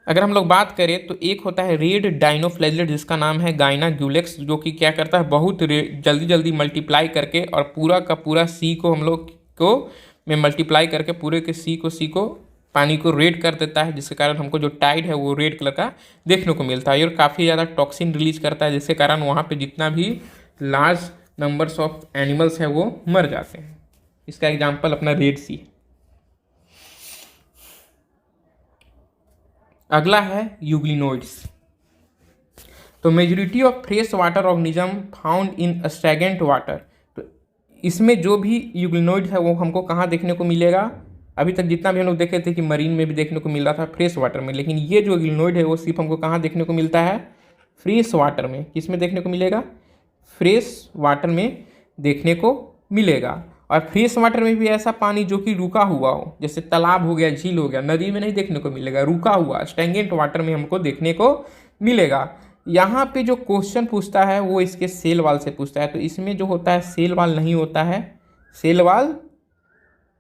Speaker 1: अगर हम लोग बात करें तो एक होता है रेड डाइनोफ्लैगेलेट जिसका नाम है गाइनाग्यूलेक्स, जो कि क्या करता है? बहुत जल्दी जल्दी मल्टीप्लाई करके और पूरा का पूरा सी को हम लोग को में मल्टीप्लाई करके पूरे के सी को पानी को रेड कर देता है, जिसके कारण हमको जो टाइड है वो रेड कलर का देखने को मिलता है। और काफ़ी ज़्यादा टॉक्सिन रिलीज करता है, जिसके कारण वहाँ पे जितना भी लार्ज नंबर्स ऑफ एनिमल्स हैं वो मर जाते हैं। इसका एग्जाम्पल अपना रेड सी है। अगला है यूग्लिनोइड्स। तो majority of fresh water organism found in stagnant water. तो इसमें जो भी यूग्लिनोइड है वो हमको कहाँ देखने को मिलेगा? अभी तक जितना भी हम लोग देखे थे कि मरीन में भी देखने को मिल रहा था, फ्रेश वाटर में, लेकिन ये जो यूग्लिनोइड है वो सिर्फ हमको कहाँ देखने को मिलता है? फ्रेश वाटर में। किस में देखने को मिलेगा? फ्रेश वाटर में देखने को मिलेगा। और फ्रेश वाटर में भी ऐसा पानी जो कि रुका हुआ हो, जैसे तालाब हो गया, झील हो गया, नदी में नहीं देखने को मिलेगा, रुका हुआ स्टैग्नेंट वाटर में हमको देखने को मिलेगा। यहाँ पे जो क्वेश्चन पूछता है वो इसके सेल वाल से पूछता है। तो इसमें जो होता है सेल वाल नहीं होता है। सेल वाल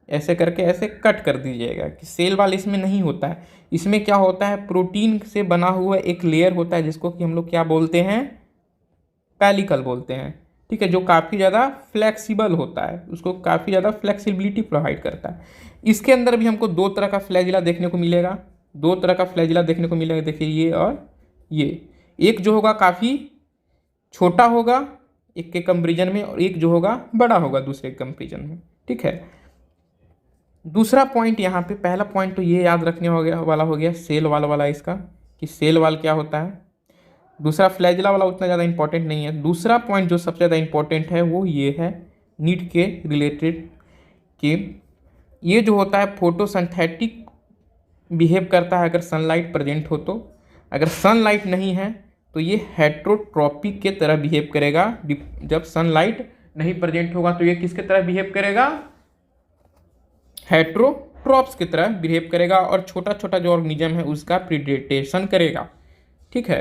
Speaker 1: ऐसे करके ऐसे कट कर दीजिएगा कि सेल वाल इसमें नहीं होता है। इसमें क्या होता है? प्रोटीन से बना हुआ एक लेयर होता है जिसको कि हम लोग क्या बोलते हैं? पेलिकल बोलते हैं। ठीक है, जो काफ़ी ज़्यादा फ्लेक्सिबल होता है, उसको काफ़ी ज़्यादा फ्लेक्सिबिलिटी प्रोवाइड करता है। इसके अंदर भी हमको 2 तरह का फ्लैजिला देखने को मिलेगा। 2 तरह का फ्लैजिला देखने को मिलेगा, देखिए ये और ये। एक जो होगा काफ़ी छोटा होगा एक के कंपेरिजन में, और एक जो होगा बड़ा होगा दूसरे के कंपेरिजन में। ठीक है, दूसरा पॉइंट यहाँ पे, पहला पॉइंट तो ये याद रखने वाला हो गया सेल वाल वाला इसका, कि सेल वाल क्या होता है। दूसरा फ्लैजिला वाला उतना ज़्यादा इंपॉर्टेंट नहीं है। दूसरा पॉइंट जो सबसे ज़्यादा इंपॉर्टेंट है वो ये है नीड के रिलेटेड, कि ये जो होता है फोटोसिंथेटिक बिहेव करता है अगर सनलाइट प्रेजेंट हो तो। अगर सनलाइट नहीं है तो ये हेट्रोट्रॉपिक के तरह बिहेव करेगा। जब सनलाइट नहीं प्रेजेंट होगा तो ये किसके तरह बिहेव करेगा? हेट्रोट्रॉप्स की तरह बिहेव करेगा और छोटा छोटा जो ऑर्गेनिज्म है उसका प्रीडेटेशन करेगा। ठीक है,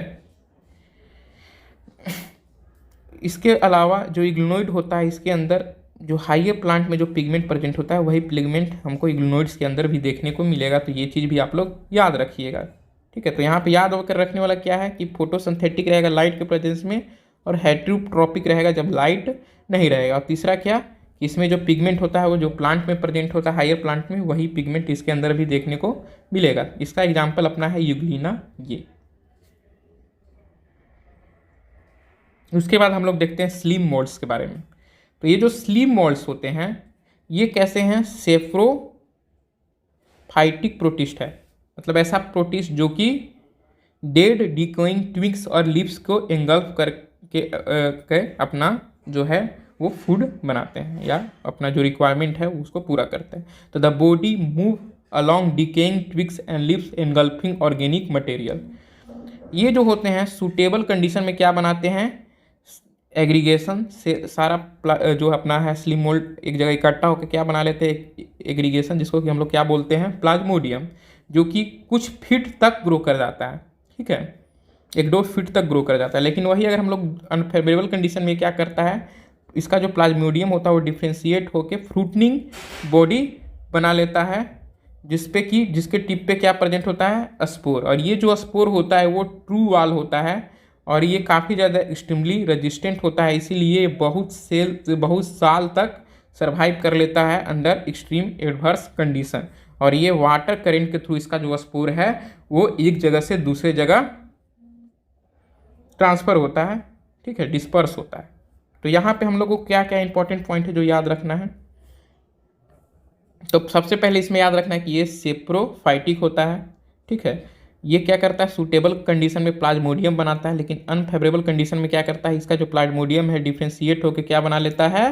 Speaker 1: इसके अलावा जो इग्लिनोइड होता है इसके अंदर जो हाइयर प्लांट में जो पिगमेंट प्रेजेंट होता है वही पिगमेंट हमको इग्लिनोइड्स के अंदर भी देखने को मिलेगा। तो ये चीज़ भी आप लोग याद रखिएगा। ठीक है, तो यहाँ पे याद होकर रखने वाला क्या है कि फोटोसिंथेटिक रहेगा लाइट के प्रेजेंस में, और हेट्रोट्रॉपिक रहेगा जब लाइट नहीं रहेगा। और तीसरा क्या, इसमें जो पिगमेंट होता है वो जो प्लांट में प्रेजेंट होता है हायर प्लांट में, वही पिगमेंट इसके अंदर भी देखने को मिलेगा। इसका एग्जाम्पल अपना है यूग्लिना। ये उसके बाद हम लोग देखते हैं स्लिम मोल्ड्स के बारे में। तो ये जो स्लिम मोल्ड्स होते हैं ये कैसे हैं? सेफ्रोफाइटिक प्रोटिस्ट है, मतलब ऐसा प्रोटिस्ट जो कि डेड डिकोइंग ट्विग्स और लीव्स को एंगल्फ करके अपना जो है वो फूड बनाते हैं या अपना जो रिक्वायरमेंट है उसको पूरा करते हैं। तो the body move along decaying twigs and leaves engulfing organic material. ये जो होते हैं सूटेबल कंडीशन में क्या बनाते हैं? एग्रीगेशन से सारा जो अपना है स्लिम मोल्ड एक जगह इकट्ठा होकर क्या बना लेते हैं? एग्रीगेशन, जिसको कि हम लोग क्या बोलते हैं? प्लाज्मोडियम, जो कि कुछ फीट तक ग्रो कर जाता है। ठीक है, 1-2 फीट तक ग्रो कर जाता है। लेकिन वही अगर हम लोग अनफेवरेबल कंडीशन में क्या करता है, इसका जो प्लाज्मोडियम होता है वो डिफ्रेंशिएट होकर फ्रूटनिंग बॉडी बना लेता है, जिसके टिप पे क्या प्रेजेंट होता है, स्पोर। और ये जो स्पोर होता है वो ट्रू वाल होता है और ये काफ़ी ज़्यादा एक्सट्रीमली रेजिस्टेंट होता है, इसीलिए बहुत साल तक सर्वाइव कर लेता है अंडर एक्सट्रीम एडवर्स कंडीशन। और ये वाटर करंट के थ्रू इसका जो स्पोर है वो एक जगह से दूसरे जगह ट्रांसफ़र होता है, ठीक है, डिस्पर्स होता है। तो यहाँ पे हम लोग को क्या क्या इंपॉर्टेंट पॉइंट है जो याद रखना है। तो सबसे पहले इसमें याद रखना है कि ये सेप्रोफाइटिक होता है, ठीक है। ये क्या करता है, सूटेबल कंडीशन में प्लाज्मोडियम बनाता है, लेकिन अनफेवरेबल कंडीशन में क्या करता है, इसका जो प्लाज्मोडियम है डिफ्रेंशिएट होकर क्या बना लेता है,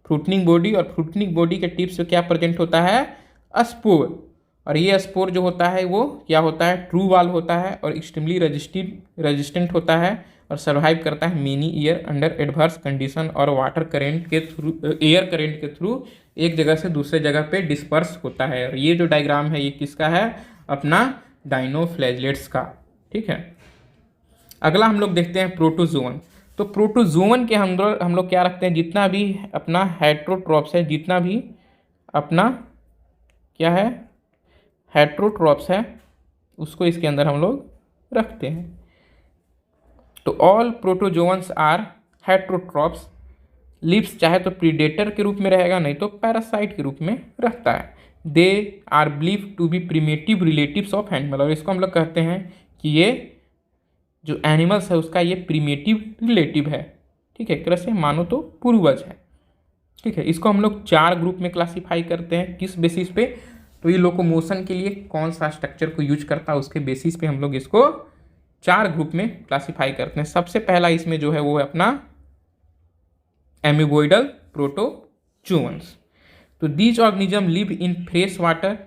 Speaker 1: फ्रूटनिंग बॉडी। और फ्रूटनिंग बॉडी के टिप्स पे क्या प्रेजेंट होता है, स्पोर। और ये स्पोर जो होता है वो क्या होता है, ट्रू वाल होता है और एक्सट्रीमली रेजिस्टेंट होता है और सर्वाइव करता है many year under adverse condition और वाटर करेंट के थ्रू, एयर करेंट के थ्रू एक जगह से दूसरे जगह पे डिस्पर्स होता है। और ये जो डायग्राम है ये किसका है, अपना डाइनोफ्लैजलेट्स का, ठीक है। अगला हम लोग देखते हैं प्रोटोजोवन। तो प्रोटोजोवन के हम लोग क्या रखते हैं, जितना भी अपना हेट्रोट्रॉप्स है, जितना भी अपना क्या है हेट्रोट्रॉप्स है उसको इसके अंदर हम लोग रखते हैं। तो all protozoans are heterotrophs, lives चाहे तो प्रीडेटर के रूप में रहेगा, नहीं तो पैरासाइट के रूप में रहता है। They are believe to be primitive relatives of animal. और इसको हम लोग कहते हैं कि ये जो एनिमल्स है उसका ये प्रिमेटिव रिलेटिव है, ठीक है, एक तरह से मानो तो पूर्वज है, ठीक है। इसको हम लोग 4 ग्रुप में क्लासीफाई करते हैं। किस बेसिस पे, तो ये लोकोमोशन के लिए कौन सा स्ट्रक्चर को यूज करता है उसके बेसिस पे हम लोग इसको 4 ग्रुप में क्लासीफाई करते हैं। सबसे पहला इसमें जो है वो है अपना एमीबोइडल प्रोटोजोवंस। तो these organism live in fresh water,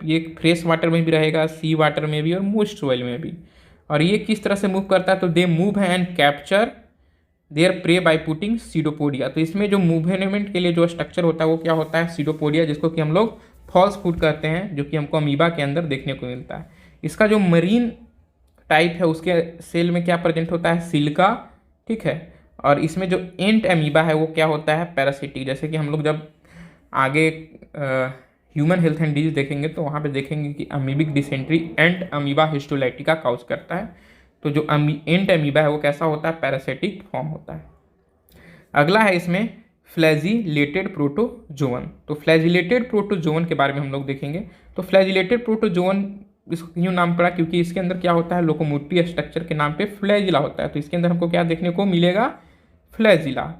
Speaker 1: ये फ्रेश वाटर में भी रहेगा, सी वाटर में भी और मोइस्ट सॉइल में भी। और ये किस तरह से मूव करता है, तो they move and capture there pray by putting pseudopodia. तो इसमें जो मूवमेंट के लिए जो स्ट्रक्चर होता है वो क्या होता है, सीडोपोडिया, जिसको कि हम लोग फॉल्स फूड कहते हैं, जो कि हमको अमीबा के अंदर देखने को मिलता है। इसका जो मरीन टाइप है उसके सेल में क्या प्रेजेंट होता है, सिलिका, ठीक है। और इसमें जो एंट अमीबा है वो क्या होता है, पैरासिटिक। जैसे कि हम लोग जब आगे ह्यूमन हेल्थ एंड डिजीज देखेंगे तो वहाँ पे देखेंगे कि अमीबिक डिसेंट्री एंट अमीबा हिस्टोलाइटिका काउज करता है। तो जो एंट अमीबा है वो कैसा होता है, पैरासिटिक फॉर्म होता है। अगला है इसमें फ्लैजिलेटेड प्रोटोजोवन। तो फ्लैजिलेटेड प्रोटोजोवन के बारे में हम लोग देखेंगे। तो फ्लैजिलेटेड प्रोटोजोवन इसको क्यों नाम पड़ा, क्योंकि इसके अंदर क्या होता है, लोकोमोटरी स्ट्रक्चर के नाम पे फ्लैजिला होता है। तो इसके अंदर हमको क्या देखने को मिलेगा, फ्लैजिला,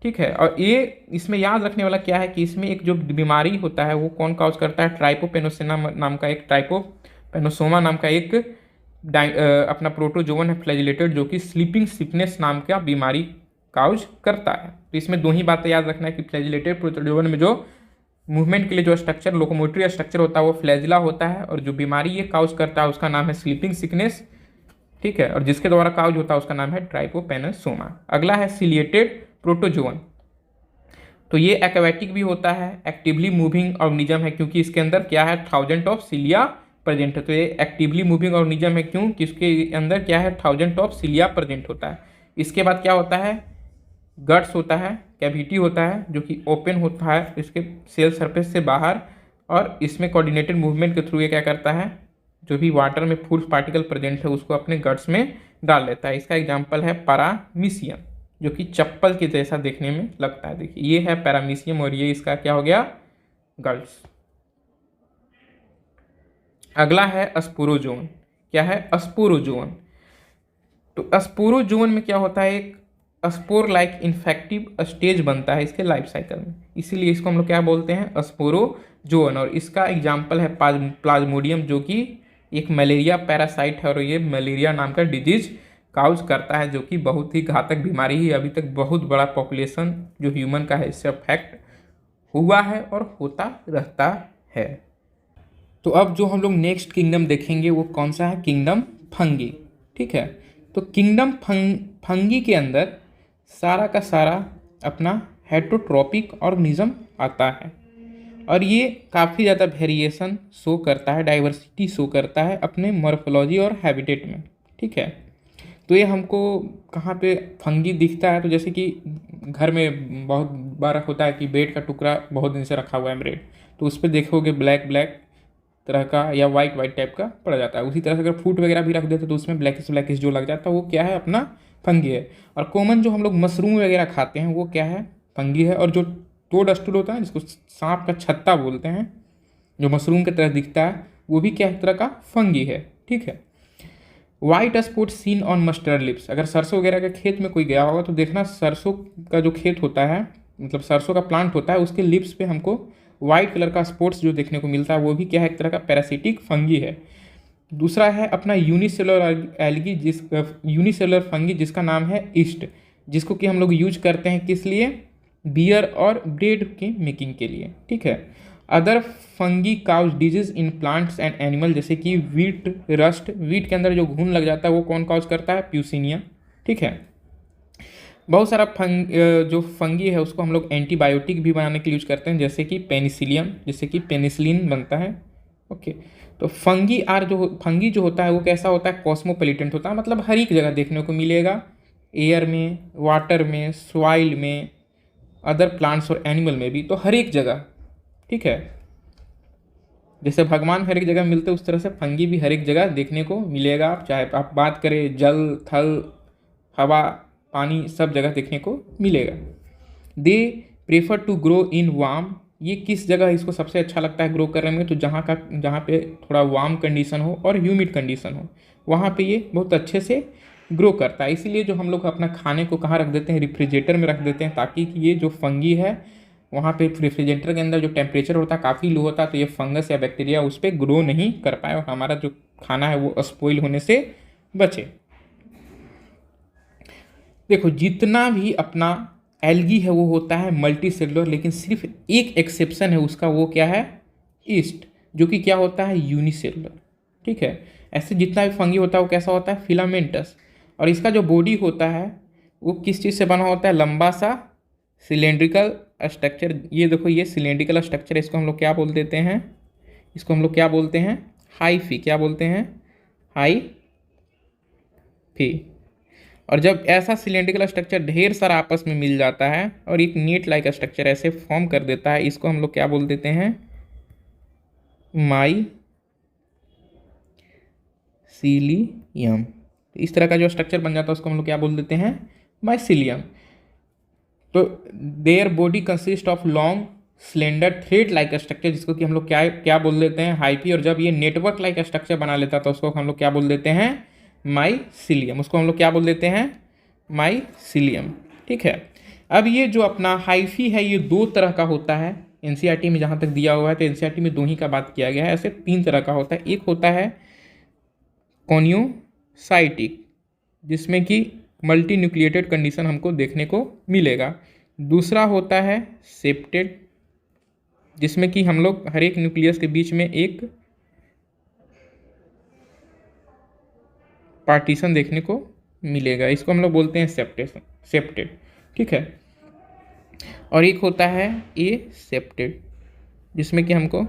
Speaker 1: ठीक है। और ये इसमें याद रखने वाला क्या है कि इसमें एक जो बीमारी होता है वो कौन काउज करता है, ट्राइपोपेनोसोमा नाम का एक अपना प्रोटोजोवन है फ्लैजिलेटेड, जो कि स्लीपिंग सिकनेस नाम का बीमारी काउज करता है। तो इसमें 2 ही बातें याद रखना है कि फ्लैजिलेटेड प्रोटोजोवन में जो मूवमेंट के लिए जो स्ट्रक्चर लोकोमोटरी स्ट्रक्चर होता है वो फ्लैजिला होता है, और जो बीमारी ये काउज करता है उसका नाम है स्लीपिंग सिकनेस, ठीक है। और जिसके द्वारा काउज होता है उसका नाम है ट्राइपोपेनोसोमा। अगला है सिलिएटेड प्रोटोजोवन। तो ये एक्वेटिक भी होता है, एक्टिवली मूविंग ऑर्गेनिज्म है, क्योंकि इसके अंदर क्या है, 1000 ऑफ सिलिया प्रेजेंट है। तो ये एक्टिवली मूविंग ऑर्गेनिज्म है क्यों, कि इसके अंदर क्या है, 1000 ऑफ सिलिया प्रेजेंट होता है। इसके बाद क्या होता है, गट्स होता है, कैविटी होता है जो कि ओपन होता है इसके सेल सरफेस से बाहर, और इसमें कोऑर्डिनेटेड मूवमेंट के थ्रू ये क्या करता है, जो भी वाटर में फूड पार्टिकल प्रेजेंट है उसको अपने गट्स में डाल लेता है। इसका एग्जांपल है पैरामीशियम, जो कि चप्पल के जैसा देखने में लगता है। देखिए ये है पैरामीशियम और ये इसका क्या हो गया, गट्स। अगला है स्पोरोजोन। क्या है, स्पोरोजोन। तो स्पोरोजोन में क्या होता है, एक स्पोर लाइक इन्फेक्टिव स्टेज बनता है इसके लाइफ साइकिल में, इसीलिए इसको हम लोग क्या बोलते हैं, स्पोरोजोन। और इसका एग्जाम्पल है प्लाज्मोडियम, जो कि एक मलेरिया पैरासाइट है और ये मलेरिया नाम का डिजीज काउज करता है, जो कि बहुत ही घातक बीमारी है। अभी तक बहुत बड़ा पॉपुलेशन जो ह्यूमन का है इससे अफेक्ट हुआ है और होता रहता है। तो अब जो हम लोग नेक्स्ट किंगडम देखेंगे वो कौन सा है, किंगडम फंगी, ठीक है। तो किंगडम फंगी के अंदर सारा का सारा अपना हेट्रोट्रॉपिक ऑर्गेनिज्म आता है, और ये काफ़ी ज़्यादा वेरिएशन शो करता है, डाइवर्सिटी शो करता है अपने मॉर्फोलॉजी और हैबिटेट में, ठीक है। तो ये हमको कहाँ पे फंगी दिखता है, तो जैसे कि घर में बहुत बार होता है कि ब्रेड का टुकड़ा बहुत दिन से रखा हुआ है ब्रेड, तो उस पर देखोगे ब्लैक ब्लैक तरह का या वाइट वाइट टाइप का पड़ जाता है। उसी तरह से अगर फ्रूट वगैरह भी रख देते तो उसमें ब्लैकिश जो लग जाता है वो क्या है, अपना फंगी है। और कॉमन जो हम लोग मशरूम वगैरह खाते हैं वो क्या है, फंगी है। और जो टोड स्टूल होता है जिसको सांप का छत्ता बोलते हैं, जो मशरूम की तरह दिखता है, वो भी क्या एक तरह का फंगी है। ठीक है। White spot seen on mustard lips, अगर सरसों वगैरह के खेत में कोई गया होगा तो देखना सरसों का जो खेत होता है, मतलब सरसों का प्लांट होता है, उसके लिप्स पे हमको वाइट कलर का स्पॉट्स जो देखने को मिलता है वो भी क्या है, एक तरह का पैरासिटिक फंगी है। दूसरा है अपना यूनिसेलुलर एल्गी, यूनिसेलुलर फंगी जिसका नाम है ईस्ट, जिसको कि हम लोग यूज करते हैं किस लिए, बियर और ब्रेड की मेकिंग के लिए। ठीक है। Other fungi cause disease in plants and animal, जैसे कि वीट रस्ट, वीट के अंदर जो घुन लग जाता है वो कौन काउज करता है, प्यूसिनिया। ठीक है। बहुत सारा जो फंगी है उसको हम लोग एंटीबायोटिक भी बनाने के लिए यूज करते हैं, जैसे कि पेनिसिलियम, जैसे कि पेनिसिलिन बनता है। ओके। तो फंगी जो होता है वो कैसा होता है, कॉस्मोपोलिटेंट होता है, मतलब हर एक जगह देखने को मिलेगा, एयर में, वाटर में, सॉइल में, अदर प्लांट्स और एनिमल में भी, तो हर एक जगह। ठीक है। जैसे भगवान हर एक जगह मिलते हैं उस तरह से फंगी भी हर एक जगह देखने को मिलेगा। चाहे आप बात करें जल, थल, हवा, पानी, सब जगह देखने को मिलेगा। They prefer to grow in warm, ये किस जगह इसको सबसे अच्छा लगता है ग्रो करने में, तो जहाँ पे थोड़ा वार्म कंडीशन हो और ह्यूमिड कंडीशन हो, वहाँ पे ये बहुत अच्छे से ग्रो करता है। इसीलिए जो हम लोग अपना खाने को कहाँ रख देते हैं, रेफ्रिजरेटर में रख देते हैं, ताकि ये जो फंगी है वहाँ पे रेफ्रिजरेटर के अंदर जो टेम्परेचर होता है काफ़ी लो होता है, तो ये फंगस या बैक्टीरिया उस पर ग्रो नहीं कर पाए और हमारा जो खाना है वो स्पॉइल होने से बचे। देखो जितना भी अपना एल्गी है वो होता है मल्टी सेलुलर, लेकिन सिर्फ एक एक्सेप्शन है उसका, वो क्या है, ईस्ट, जो कि क्या होता है, यूनिसेलुलर। ठीक है। ऐसे जितना भी फंगी होता है वो कैसा होता है, फिलामेंटस। और इसका जो बॉडी होता है वो किस चीज़ से बना होता है, लंबा सा सिलेंड्रिकल स्ट्रक्चर। ये देखो ये सिलेंड्रिकल स्ट्रक्चर, इसको हम लोग क्या बोल देते हैं, इसको हम लोग क्या बोलते हैं, हाइफी। क्या बोलते हैं, हाइफी। और जब ऐसा सिलेंड्रिकल स्ट्रक्चर ढेर सारा आपस में मिल जाता है और एक नेट लाइक स्ट्रक्चर ऐसे फॉर्म कर देता है, इसको हम लोग क्या बोल देते हैं, माइसीलियम। इस तरह का जो स्ट्रक्चर बन जाता है उसको हम लोग क्या बोल देते हैं, माइसीलियम। तो their body consist of long slender thread like structure, जिसको कि हम लोग क्या क्या बोल देते हैं, हाइपी। और जब ये नेटवर्क लाइक स्ट्रक्चर बना लेता है तो उसको हम लोग क्या बोल देते हैं, माइसीलियम। उसको हम लोग क्या बोल देते हैं, माइसीलियम। ठीक है। अब ये जो अपना हाइफी है ये दो तरह का होता है, एनसीईआरटी में जहाँ तक दिया हुआ है तो एनसीईआरटी में दो ही का बात किया गया है, ऐसे तीन तरह का होता है। एक होता है कॉन्योसाइटिक, जिसमें कि मल्टी न्यूक्लिएटेड कंडीशन हमको देखने को मिलेगा। दूसरा होता है सेप्टेड, जिसमें कि हम लोग हर एक न्यूक्लियस के बीच में एक पार्टीशन देखने को मिलेगा, इसको हम लोग बोलते हैं सेप्टेड। ठीक है। और एक होता है ए सेप्टेड, जिसमें कि हमको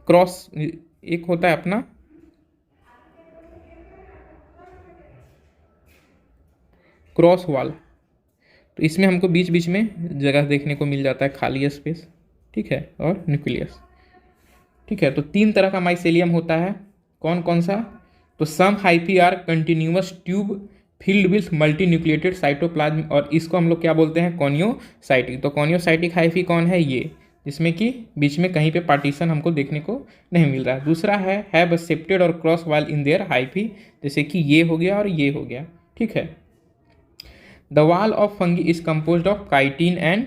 Speaker 1: क्रॉस, एक होता है अपना क्रॉस वाल, तो इसमें हमको बीच बीच में जगह देखने को मिल जाता है, खाली स्पेस। ठीक है। और न्यूक्लियस। ठीक है। तो तीन तरह का माइसेलियम होता है, कौन कौन सा, तो some hyphae are continuous tube filled with multi nucleated cytoplasm, और इसको हम लोग क्या बोलते हैं, कॉन्योसाइटिक। तो कॉन्योसाइटिक हाइफी कौन है, ये जिसमें कि बीच में कहीं पे पार्टीशन हमको देखने को नहीं मिल रहा है। दूसरा है हैव सेप्टेड और क्रॉस वाल इन देयर हाइफी, जैसे कि ये हो गया और ये हो गया। ठीक है। The wall of fungi is compose of chitin and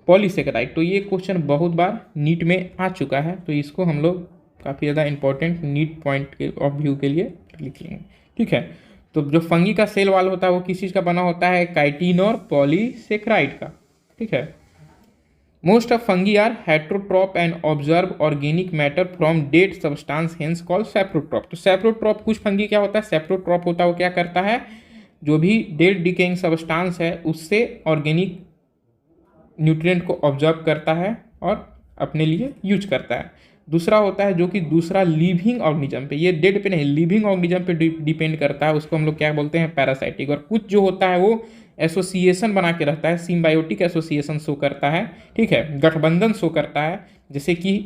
Speaker 1: polysaccharide. तो ये क्वेश्चन बहुत बार नीट में आ चुका है, तो इसको हम लोग काफ़ी ज़्यादा इंपॉर्टेंट नीट पॉइंट के ऑफ व्यू के लिए लिख लेंगे। ठीक है। तो जो फंगी का सेल वाल होता है वो किस चीज़ का बना होता है, काइटिन और पॉलीसेकेराइड का। ठीक है। Most of fungi are heterotroph and observe organic matter from dead substance hence called saprotroph. तो सैप्रोट्रॉप, कुछ फंगी क्या होता है, सैप्रोट्रॉप होता है, वो क्या करता है, जो भी डेड डिकेइंग सब्सटेंस है उससे ऑर्गेनिक न्यूट्रिएंट को ऑब्जर्व करता है और अपने लिए यूज करता है। दूसरा होता है जो कि दूसरा लिविंग ऑर्गेनिज्म पे, ये डेड पे नहीं, लिविंग ऑर्गेनिज्म पे डिपेंड करता है, उसको हम लोग क्या बोलते हैं, पैरासाइटिक। और कुछ जो होता है वो एसोसिएशन बना के रहता है, सिम्बायोटिक एसोसिएशन शो करता है। ठीक है। गठबंधन शो करता है, जैसे कि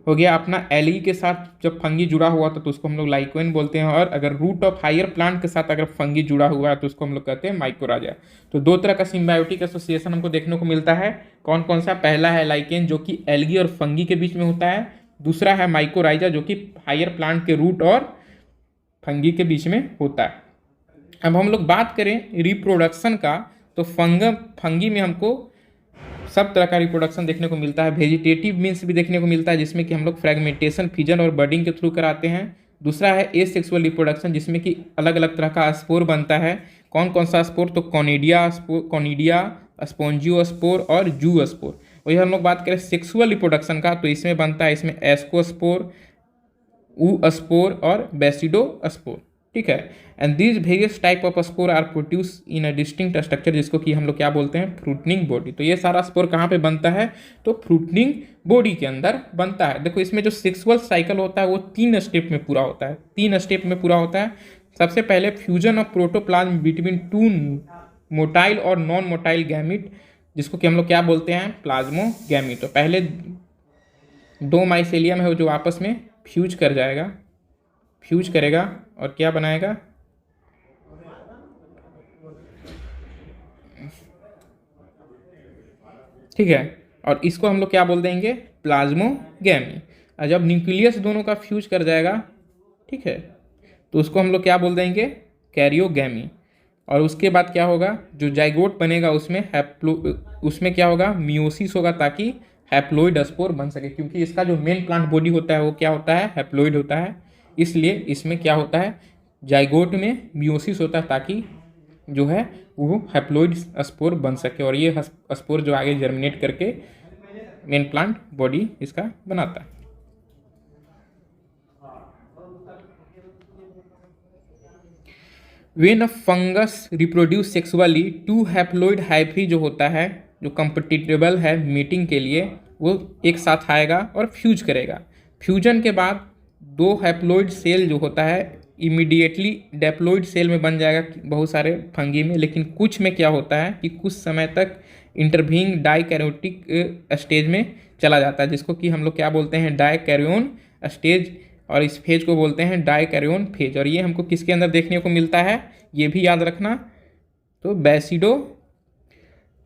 Speaker 1: हो गया अपना एलगी के साथ जब फंगी जुड़ा हुआ था तो उसको हम लोग लाइकोइन बोलते हैं, और अगर रूट ऑफ हायर प्लांट के साथ अगर फंगी जुड़ा हुआ है तो उसको हम लोग कहते हैं माइकोराजा। तो दो तरह का सिम्बायोटिक एसोसिएशन हमको देखने को मिलता है। कौन कौन सा? पहला है लाइकेन जो कि एलगी और फंगी के बीच में होता है, दूसरा है माइकोराइजा जो कि हायर प्लांट के रूट और फंगी के बीच में होता है। अब हम लोग बात करें रिप्रोडक्शन का, तो फंगी में हमको सब तरह का रिप्रोडक्शन देखने को मिलता है। वेजिटेटिव मीन्स भी देखने को मिलता है जिसमें कि हम लोग फ्रेगमेंटेशन, फिजन और बर्डिंग के थ्रू कराते हैं। दूसरा है एसेक्सुअल रिप्रोडक्शन जिसमें कि अलग अलग तरह का स्पोर बनता है। कौन कौन सा स्पोर? तो कॉनिडिया, स्पोंजियोस्पोर और जूस्पोर। वही हम लोग बात करें सेक्सुअल रिप्रोडक्शन का, तो इसमें बनता है इसमें एस्कोस्पोर, ऊस्पोर और बेसिडोस्पोर। ठीक है। And these various type of spore are produce in a distinct structure जिसको कि हम लोग क्या बोलते हैं? Fruiting body. तो ये सारा स्पोर कहाँ पे बनता है? तो फ्रूटनिंग बॉडी के अंदर बनता है। देखो इसमें जो सेक्सुअल साइकिल होता है वो 3 स्टेप में पूरा होता है। 3 स्टेप में पूरा होता है। सबसे पहले fusion of protoplasm between 2 motile और नॉन मोटाइल गैमिट जिसको कि हम लोग क्या बोलते हैं? प्लाज्मोगैमिट। तो पहले 2 माइसेलियम है जो आपस में फ्यूज करेगा और क्या बनाएगा? ठीक है। और इसको हम लोग क्या बोल देंगे? प्लाज्मोगैमी। और जब न्यूक्लियस दोनों का फ्यूज कर जाएगा, ठीक है, तो उसको हम लोग क्या बोल देंगे? कैरियोगैमी। और उसके बाद क्या होगा? जो जाइगोट बनेगा उसमें क्या होगा? मियोसिस होगा ताकि हैप्लॉइड स्पोर बन सके, क्योंकि इसका जो मेन प्लांट बॉडी होता है वो क्या होता है? हैप्लॉइड होता है। इसलिए इसमें क्या होता है? जाइगोट में मियोसिस होता है ताकि जो है वो हैप्लॉइड स्पोर बन सके, और ये स्पोर जो आगे जर्मिनेट करके मेन प्लांट बॉडी इसका बनाता है। When a fungus reproduce sexually 2 haploid hyphae जो होता है, जो कंपेटिबल है मीटिंग के लिए, वो एक साथ आएगा और फ्यूज करेगा। फ्यूजन के बाद 2 हैप्लॉइड सेल जो होता है इमीडिएटली डेप्लॉइड सेल में बन जाएगा बहुत सारे फंगी में। लेकिन कुछ में क्या होता है कि कुछ समय तक इंटरवीइंग डाइकैरियोटिक स्टेज में चला जाता है जिसको कि हम लोग क्या बोलते हैं? Dikaryon stage. और इस फेज को बोलते हैं डाइकैरियोन फेज। और ये हमको किसके अंदर देखने को मिलता है? ये भी याद रखना। तो बेसिडो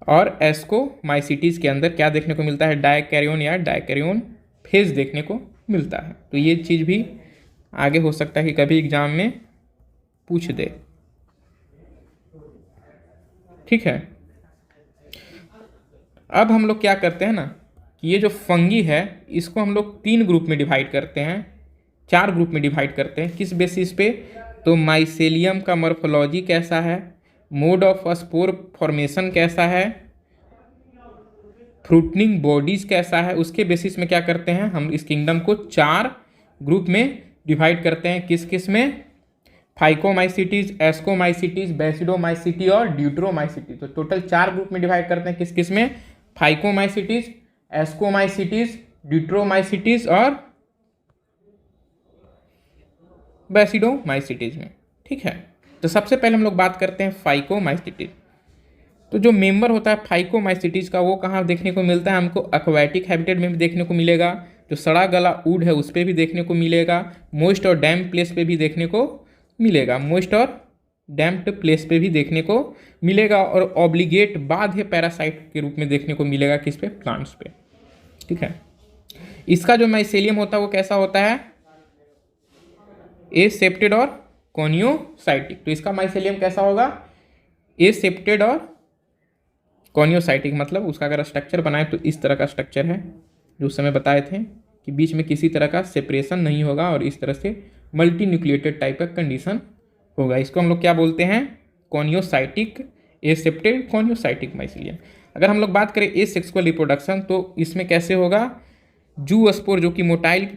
Speaker 1: और एस्कोमाइसिटीज के अंदर क्या देखने को मिलता है? डाइकैरियोन या डाइकैरियोन फेज देखने को मिलता है। तो ये चीज़ भी आगे हो सकता है कि कभी एग्जाम में पूछ दे। ठीक है। अब हम लोग क्या करते हैं ना कि ये जो फंगी है इसको हम लोग 3 ग्रुप में डिवाइड करते हैं, 4 ग्रुप में डिवाइड करते हैं। किस बेसिस पे? तो माइसेलियम का मॉर्फोलॉजी कैसा है, मोड ऑफ स्पोर फॉर्मेशन कैसा है, फ्रूटनिंग बॉडीज कैसा है, उसके बेसिस में क्या करते हैं हम इस किंगडम को 4 ग्रुप में डिवाइड करते हैं। किस किस में? फाइकोमाइसिटीज, एस्कोमाइसिटीज, बेसिडोमाइसिटी और ड्यूट्रोमाइसिटी। तो टोटल 4 ग्रुप में डिवाइड करते हैं। किस किस में? फाइकोमाइसिटीज, एस्कोमाइसिटीज, ड्यूट्रोमाइसिटीज और बेसिडोमाइसिटीज में। ठीक है। तो सबसे पहले हम लोग बात करते हैं फाइकोमाइसिटीज। तो जो मेंबर होता है फाइकोमाइसिटीज का वो कहाँ देखने को मिलता है? हमको एक्वाटिक हैबिटेट में भी देखने को मिलेगा, जो सड़ा गला वुड है उस पर भी देखने को मिलेगा, मोइस्ट और डैम्प प्लेस पे भी देखने को मिलेगा, मोइस्ट और डैम्प्ड प्लेस पे भी देखने को मिलेगा, और ऑब्लिगेट बाध्य पैरासाइट के रूप में देखने को मिलेगा किस पे? प्लांट्स पे। ठीक है। इसका जो माइसेलियम होता है वो कैसा होता है? एसेप्टेड और कॉनियोसाइटिक। तो इसका माइसेलियम कैसा होगा? एसेप्टेड और कॉनियोसाइटिक। मतलब उसका अगर स्ट्रक्चर बनाए तो इस तरह का स्ट्रक्चर है जो उस समय बताए थे कि बीच में किसी तरह का सेपरेशन नहीं होगा और इस तरह से मल्टी न्यूक्लिएटेड टाइप का कंडीशन होगा। इसको हम लोग क्या बोलते हैं? कॉनियोसाइटिक, एसेप्टेड कॉनियोसाइटिक माइसेलियम। अगर हम लोग बात करें एसेक्सुअल रिप्रोडक्शन तो इसमें कैसे होगा? जूस्पोर जो कि मोटाइल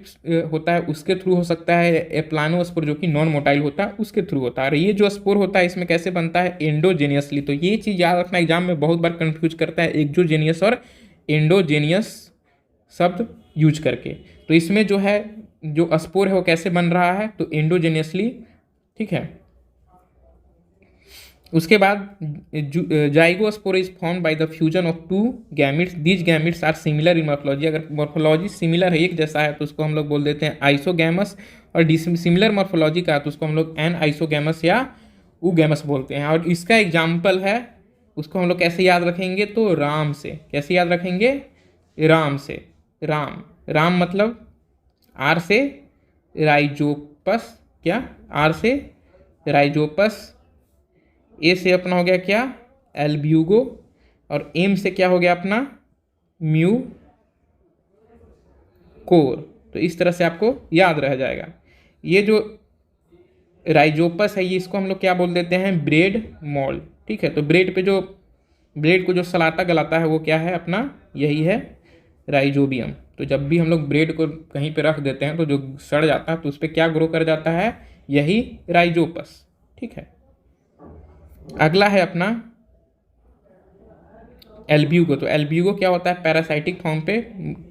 Speaker 1: होता है उसके थ्रू हो सकता है, एप्लानोस्पोर जो कि नॉन मोटाइल होता है उसके थ्रू होता है। और ये जो स्पोर होता है इसमें कैसे बनता है? एंडोजेनियसली। तो ये चीज़ याद रखना, एग्जाम में बहुत बार कंफ्यूज करता है एक्सोजेनियस और एंडोजेनियस शब्द यूज करके। तो इसमें जो है जो स्पोर है वो कैसे बन रहा है? तो एंडोजेनियसली। ठीक है। उसके बाद zygospore is form by the fusion of two gametes, these gametes are similar in morphology. अगर मॉर्फोलॉजी सिमिलर है, एक जैसा है, तो उसको हम लोग बोल देते हैं आइसोगैमस, और सिमिलर मॉर्फोलॉजी का तो उसको हम लोग एन आइसोगैमस या ऊगैमस बोलते हैं। और इसका एग्जाम्पल है, उसको हम लोग कैसे याद रखेंगे, तो राम से। कैसे याद रखेंगे, राम से। राम, राम मतलब आर से राइजोपस, क्या आर से राइजोपस, ए से अपना हो गया क्या एल्ब्यूगो, और एम से क्या हो गया अपना म्यू कोर। तो इस तरह से आपको याद रह जाएगा। ये जो राइजोपस है, ये इसको हम लोग क्या बोल देते हैं, ब्रेड मॉल। ठीक है, तो ब्रेड को जो सलाता गलाता है वो क्या है अपना, यही है राइजोबियम। तो जब भी हम लोग ब्रेड को कहीं पे रख देते हैं तो जो सड़ जाता है तो उस पर क्या ग्रो कर जाता है, यही राइजोपस। ठीक है, अगला है अपना एल्ब्यूगो। तो एल्ब्यूगो क्या होता है, पैरासाइटिक फॉर्म पे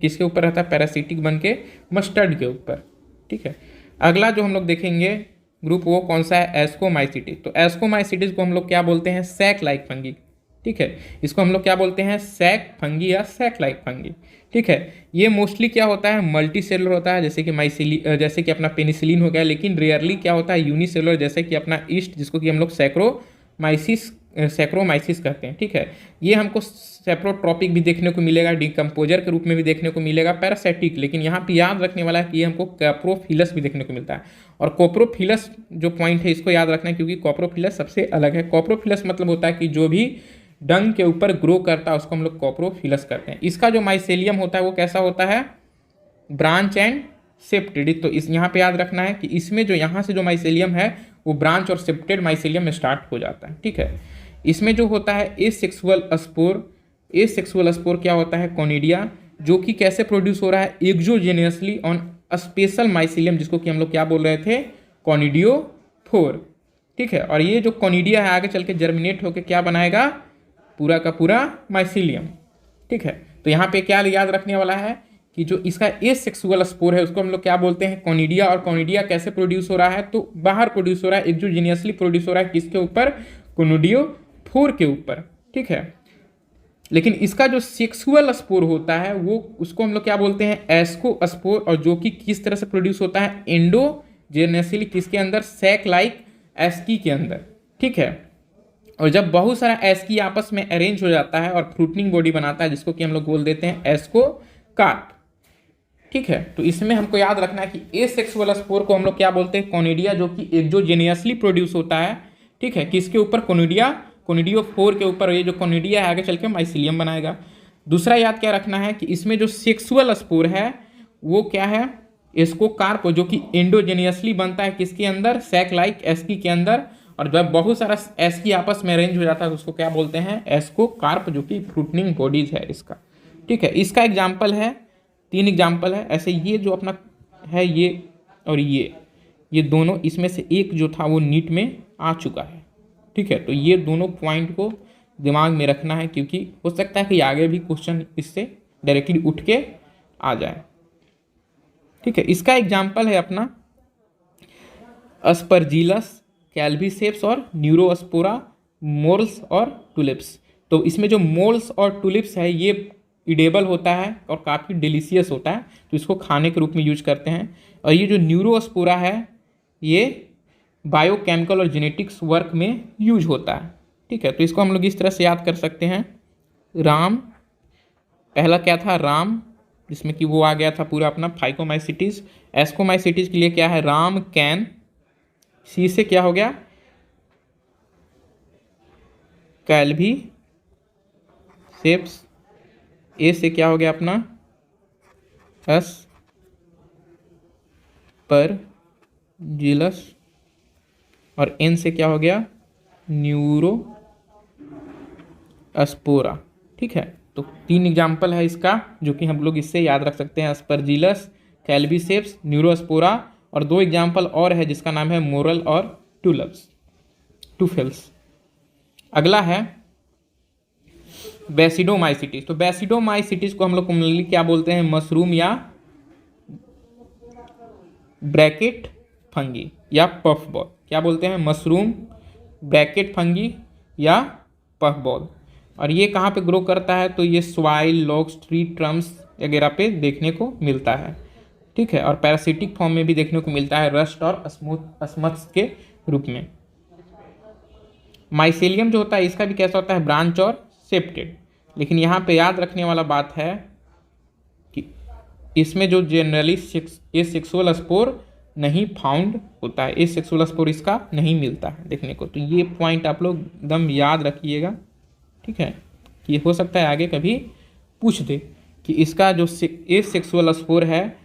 Speaker 1: किसके ऊपर रहता है, पैरासिटिक बन के मस्टर्ड के ऊपर। ठीक है, अगला जो हम लोग देखेंगे ग्रुप वो कौन सा है, एस्कोमाइसिटिस। तो एस्कोमाइसिटिस को हम लोग क्या बोलते हैं, सैक लाइक फंगी। ठीक है, इसको हम लोग क्या बोलते हैं, सैक फंगी या सैक लाइक फंगी। ठीक है, ये मोस्टली क्या होता है, मल्टी सेलुलर होता है, जैसे कि अपना पेनिसिलिन हो गया, लेकिन रेयरली क्या होता है, यूनिसेलुलर, जैसे कि अपना ईस्ट, जिसको कि हम लोग सैक्रोमाइसिस कहते हैं। ठीक है, ये हमको सेप्रोट्रॉपिक भी देखने को मिलेगा, डिकम्पोजर के रूप में भी देखने को मिलेगा, पैरासाइटिक, लेकिन यहाँ पे याद रखने वाला है कि ये हमको कैप्रोफिलस भी देखने को मिलता है। और कोप्रोफिलस जो पॉइंट है इसको याद रखना है, क्योंकि कोप्रोफिलस सबसे अलग है। कोप्रोफिलस मतलब होता है कि जो भी डंग के ऊपर ग्रो करता है उसको हम लोग कोप्रोफिलस करते हैं। इसका जो माइसेलियम होता है वो कैसा होता है, ब्रांच एंड सेप्टेड। तो इस यहाँ पे याद रखना है कि इसमें जो यहाँ से जो माइसेलियम है वो ब्रांच और सेप्टेड माइसेलियम में स्टार्ट हो जाता है। ठीक है, इसमें जो होता है एसेक्सुअल स्पोर क्या होता है, कोनिडिया, जो कि कैसे प्रोड्यूस हो रहा है, एक्सोजेनियसली ऑन स्पेशल माइसेलियम, जिसको कि हम लोग क्या बोल रहे थे, कोनिडियोफोर। ठीक है, और ये जो कोनिडिया है आगे चल के जर्मिनेट होकर क्या बनाएगा, पूरा का पूरा माइसेलियम। ठीक है, तो यहाँ पे क्या याद रखने वाला है कि जो इसका एसेक्सुअल स्पोर है उसको हम लोग क्या बोलते हैं, कोनिडिया। और कोनिडिया कैसे प्रोड्यूस हो रहा है, तो बाहर प्रोड्यूस हो रहा है, एक्सोजेनियसली प्रोड्यूस हो रहा है, किसके ऊपर, कोनिडियोफोर के ऊपर। ठीक है, लेकिन इसका जो सेक्सुअल स्पोर होता है वो उसको हम लोग क्या बोलते हैं, एस्कोस्पोर, और जो कि किस तरह से प्रोड्यूस होता है, एंडोजेनेसली, किसके अंदर, सैक लाइक एस्की के अंदर। ठीक है, और जब बहुत सारा एस्की आपस में अरेंज हो जाता है और फ्रूटनिंग बॉडी बनाता है, जिसको कि हम लोग बोल देते हैं एस्कोकार्प। ठीक है, तो इसमें हमको याद रखना है कि एसेक्सुअल स्पोर को हम लोग क्या बोलते हैं, कोनिडिया, जो कि एक्सोजेनियसली प्रोड्यूस होता है। ठीक है, किसके ऊपर, कोनिडियोफोर के ऊपर। ये जो कोनिडिया है आगे चल के माइसिलियम बनाएगा। दूसरा याद क्या रखना है कि इसमें जो सेक्सुअल स्पोर है वो क्या है, एस्कोकार्प, जो कि एंडोजेनियसली बनता है, किसके अंदर, सैक लाइक एस्की के अंदर। और जब बहुत सारा एस्की आपस में अरेंज हो जाता है तो उसको क्या बोलते हैं, एस्कोकार्प, जो कि फ्रूटनिंग बॉडीज है इसका। ठीक है, इसका एग्जाम्पल है, 3 एग्जाम्पल है ऐसे। ये जो अपना है ये और ये दोनों, इसमें से एक जो था वो नीट में आ चुका है। ठीक है, तो ये दोनों पॉइंट को दिमाग में रखना है, क्योंकि हो सकता है कि आगे भी क्वेश्चन इससे डायरेक्टली उठ के आ जाए। ठीक है, इसका एग्जाम्पल है अपना अस्परजिलस, कैल्वीसेप्स और न्यूरोस्पोरा, मोल्स और टुलिप्स। तो इसमें जो मोल्स और टुलिप्स है ये इडेबल होता है और काफ़ी डिलीशियस होता है, तो इसको खाने के रूप में यूज करते हैं। और ये जो न्यूरोस्पोरा है ये बायोकेमिकल और जेनेटिक्स वर्क में यूज होता है। ठीक है, तो इसको हम लोग इस तरह से याद कर सकते हैं, राम, पहला क्या था, राम, जिसमें कि वो आ गया था पूरा अपना फाइकोमाइसिटिस। एस्कोमाइसिटिस के लिए क्या है, राम कैन, सी से क्या हो गया, कैल्वी सेप्स, ए से क्या हो गया अपना, अस्परजिलस, और एन से क्या हो गया, न्यूरोस्पोरा। ठीक है, तो 3 एग्जाम्पल है इसका जो कि हम लोग इससे याद रख सकते हैं, अस्परजिलस, कैल्वीसेप्स, न्यूरोस्पोरा, और 2 एग्जाम्पल और है जिसका नाम है मोरल और टूफेल्स। अगला है बेसिडोमाइसिटिस। तो बेसिडोमाइसिटिस को हम लोग कॉमनली क्या बोलते हैं, मशरूम या ब्रैकेट फंगी या पफ बॉल। क्या बोलते हैं, मशरूम, ब्रैकेट फंगी या पफ बॉल। और ये कहाँ पे ग्रो करता है, तो ये सॉइल, लॉग्स, ट्री ट्रम्स वगैरह पे देखने को मिलता है, ठीक है। और पैरासिटिक फॉर्म में भी देखने को मिलता है रस्ट और स्मथ्स के रूप में। माइसेलियम जो होता है इसका भी कैसा होता है, ब्रांच और सेप्टेड। लेकिन यहाँ पे याद रखने वाला बात है कि इसमें जो जनरली एसेक्सुअल स्पोर नहीं फाउंड होता है, एसेक्सुअल स्पोर इसका नहीं मिलता है देखने को। तो ये पॉइंट आप लोग एकदम याद रखिएगा, ठीक है। ये हो सकता है आगे कभी पूछ दे कि इसका जो एसेक्सुअल स्पोर है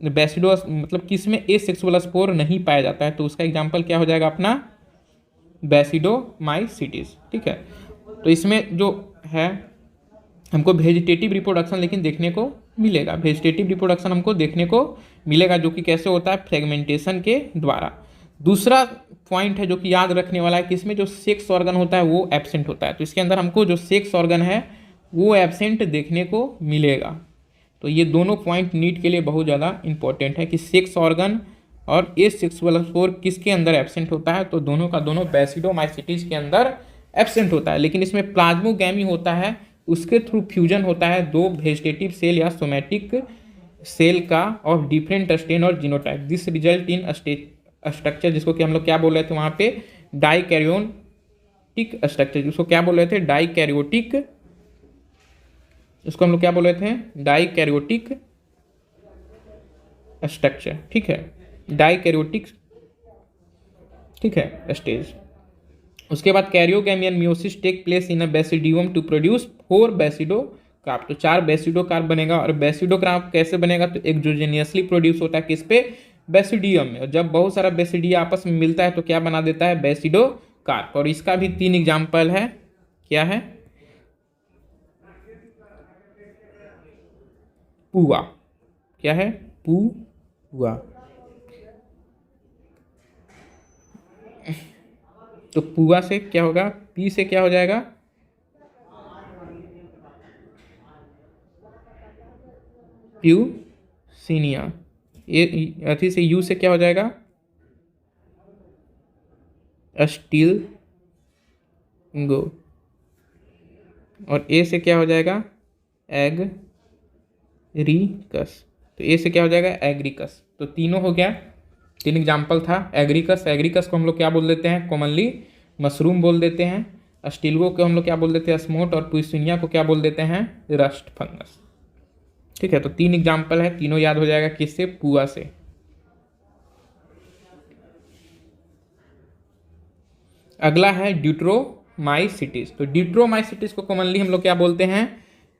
Speaker 1: बेसिडो, मतलब किसमें एसेक्सुअल स्पोर नहीं पाया जाता है, तो उसका एग्जाम्पल क्या हो जाएगा अपना बेसिडोमाइसीटीज, ठीक है। तो इसमें जो है हमको वेजिटेटिव रिप्रोडक्शन लेकिन देखने को मिलेगा, वेजिटेटिव रिप्रोडक्शन हमको देखने को मिलेगा, जो कि कैसे होता है, फ्रेगमेंटेशन के द्वारा। दूसरा पॉइंट है जो कि याद रखने वाला है कि इसमें जो सेक्स ऑर्गन होता है वो एब्सेंट होता है। तो इसके अंदर हमको जो सेक्स ऑर्गन है वो एब्सेंट देखने को मिलेगा। तो ये दोनों पॉइंट नीट के लिए बहुत ज़्यादा इंपॉर्टेंट है कि सेक्स ऑर्गन और एसेक्सुअल स्पोर किसके अंदर एब्सेंट होता है, तो दोनों का दोनों बेसिडोमाइसीटीज के अंदर एब्सेंट होता है। लेकिन इसमें प्लाज्मोगैमी होता है, उसके थ्रू फ्यूजन होता है दो वेजिटेटिव सेल या सोमैटिक सेल का ऑफ डिफरेंट स्टेन और genotype. This result in structure, जिसको कि हम लोग क्या बोल रहे थे वहाँ पे, डाइकैरियोटिक स्ट्रक्चर, जिसको क्या बोल रहे थे, डाइकैरियोटिक, इसको हम लोग क्या बोल रहे थे, डाइकैरियोटिक स्ट्रक्चर, ठीक है, डाइकैरियोटिक, ठीक है, स्टेज। उसके बाद karyogamy and meiosis take place in a basidium to produce 4 basidiocarp. तो 4 बेसिडोकार्प बनेगा। और बेसिडोकार्प कैसे बनेगा, तो एक्सोजेनियसली प्रोड्यूस होता है किस पे, बेसिडियम में। और जब बहुत सारा बेसिडिया आपस में मिलता है तो क्या बना देता है, बेसिडोकार्प। और इसका भी 3 एग्जाम्पल है, क्या है, पुआ, क्या है, पुआ। तो पुआ से क्या होगा, पी से क्या हो जाएगा, प्यूसिनिया। ये अथी से यू से क्या हो जाएगा, स्टील गो। और ए से क्या हो जाएगा, एग्रीकस। तो ए से क्या हो जाएगा, एग्रीकस। तो तीनों हो गया, 3 एग्जाम्पल था। एग्रीकस, एग्रीकस को हम लोग क्या बोल देते हैं, कॉमनली मशरूम बोल देते हैं। स्टीलगो को हम लोग क्या बोल देते हैं, स्मोट। और पुइसिनिया को क्या बोल देते हैं, रस्ट फंगस, ठीक है। तो 3 एग्जाम्पल है, तीनों याद हो जाएगा किससे, पुआ से। अगला है ड्यूट्रोमाइसीटीज। तो ड्यूट्रोमाइसीटीज को कॉमनली हम लोग क्या बोलते हैं,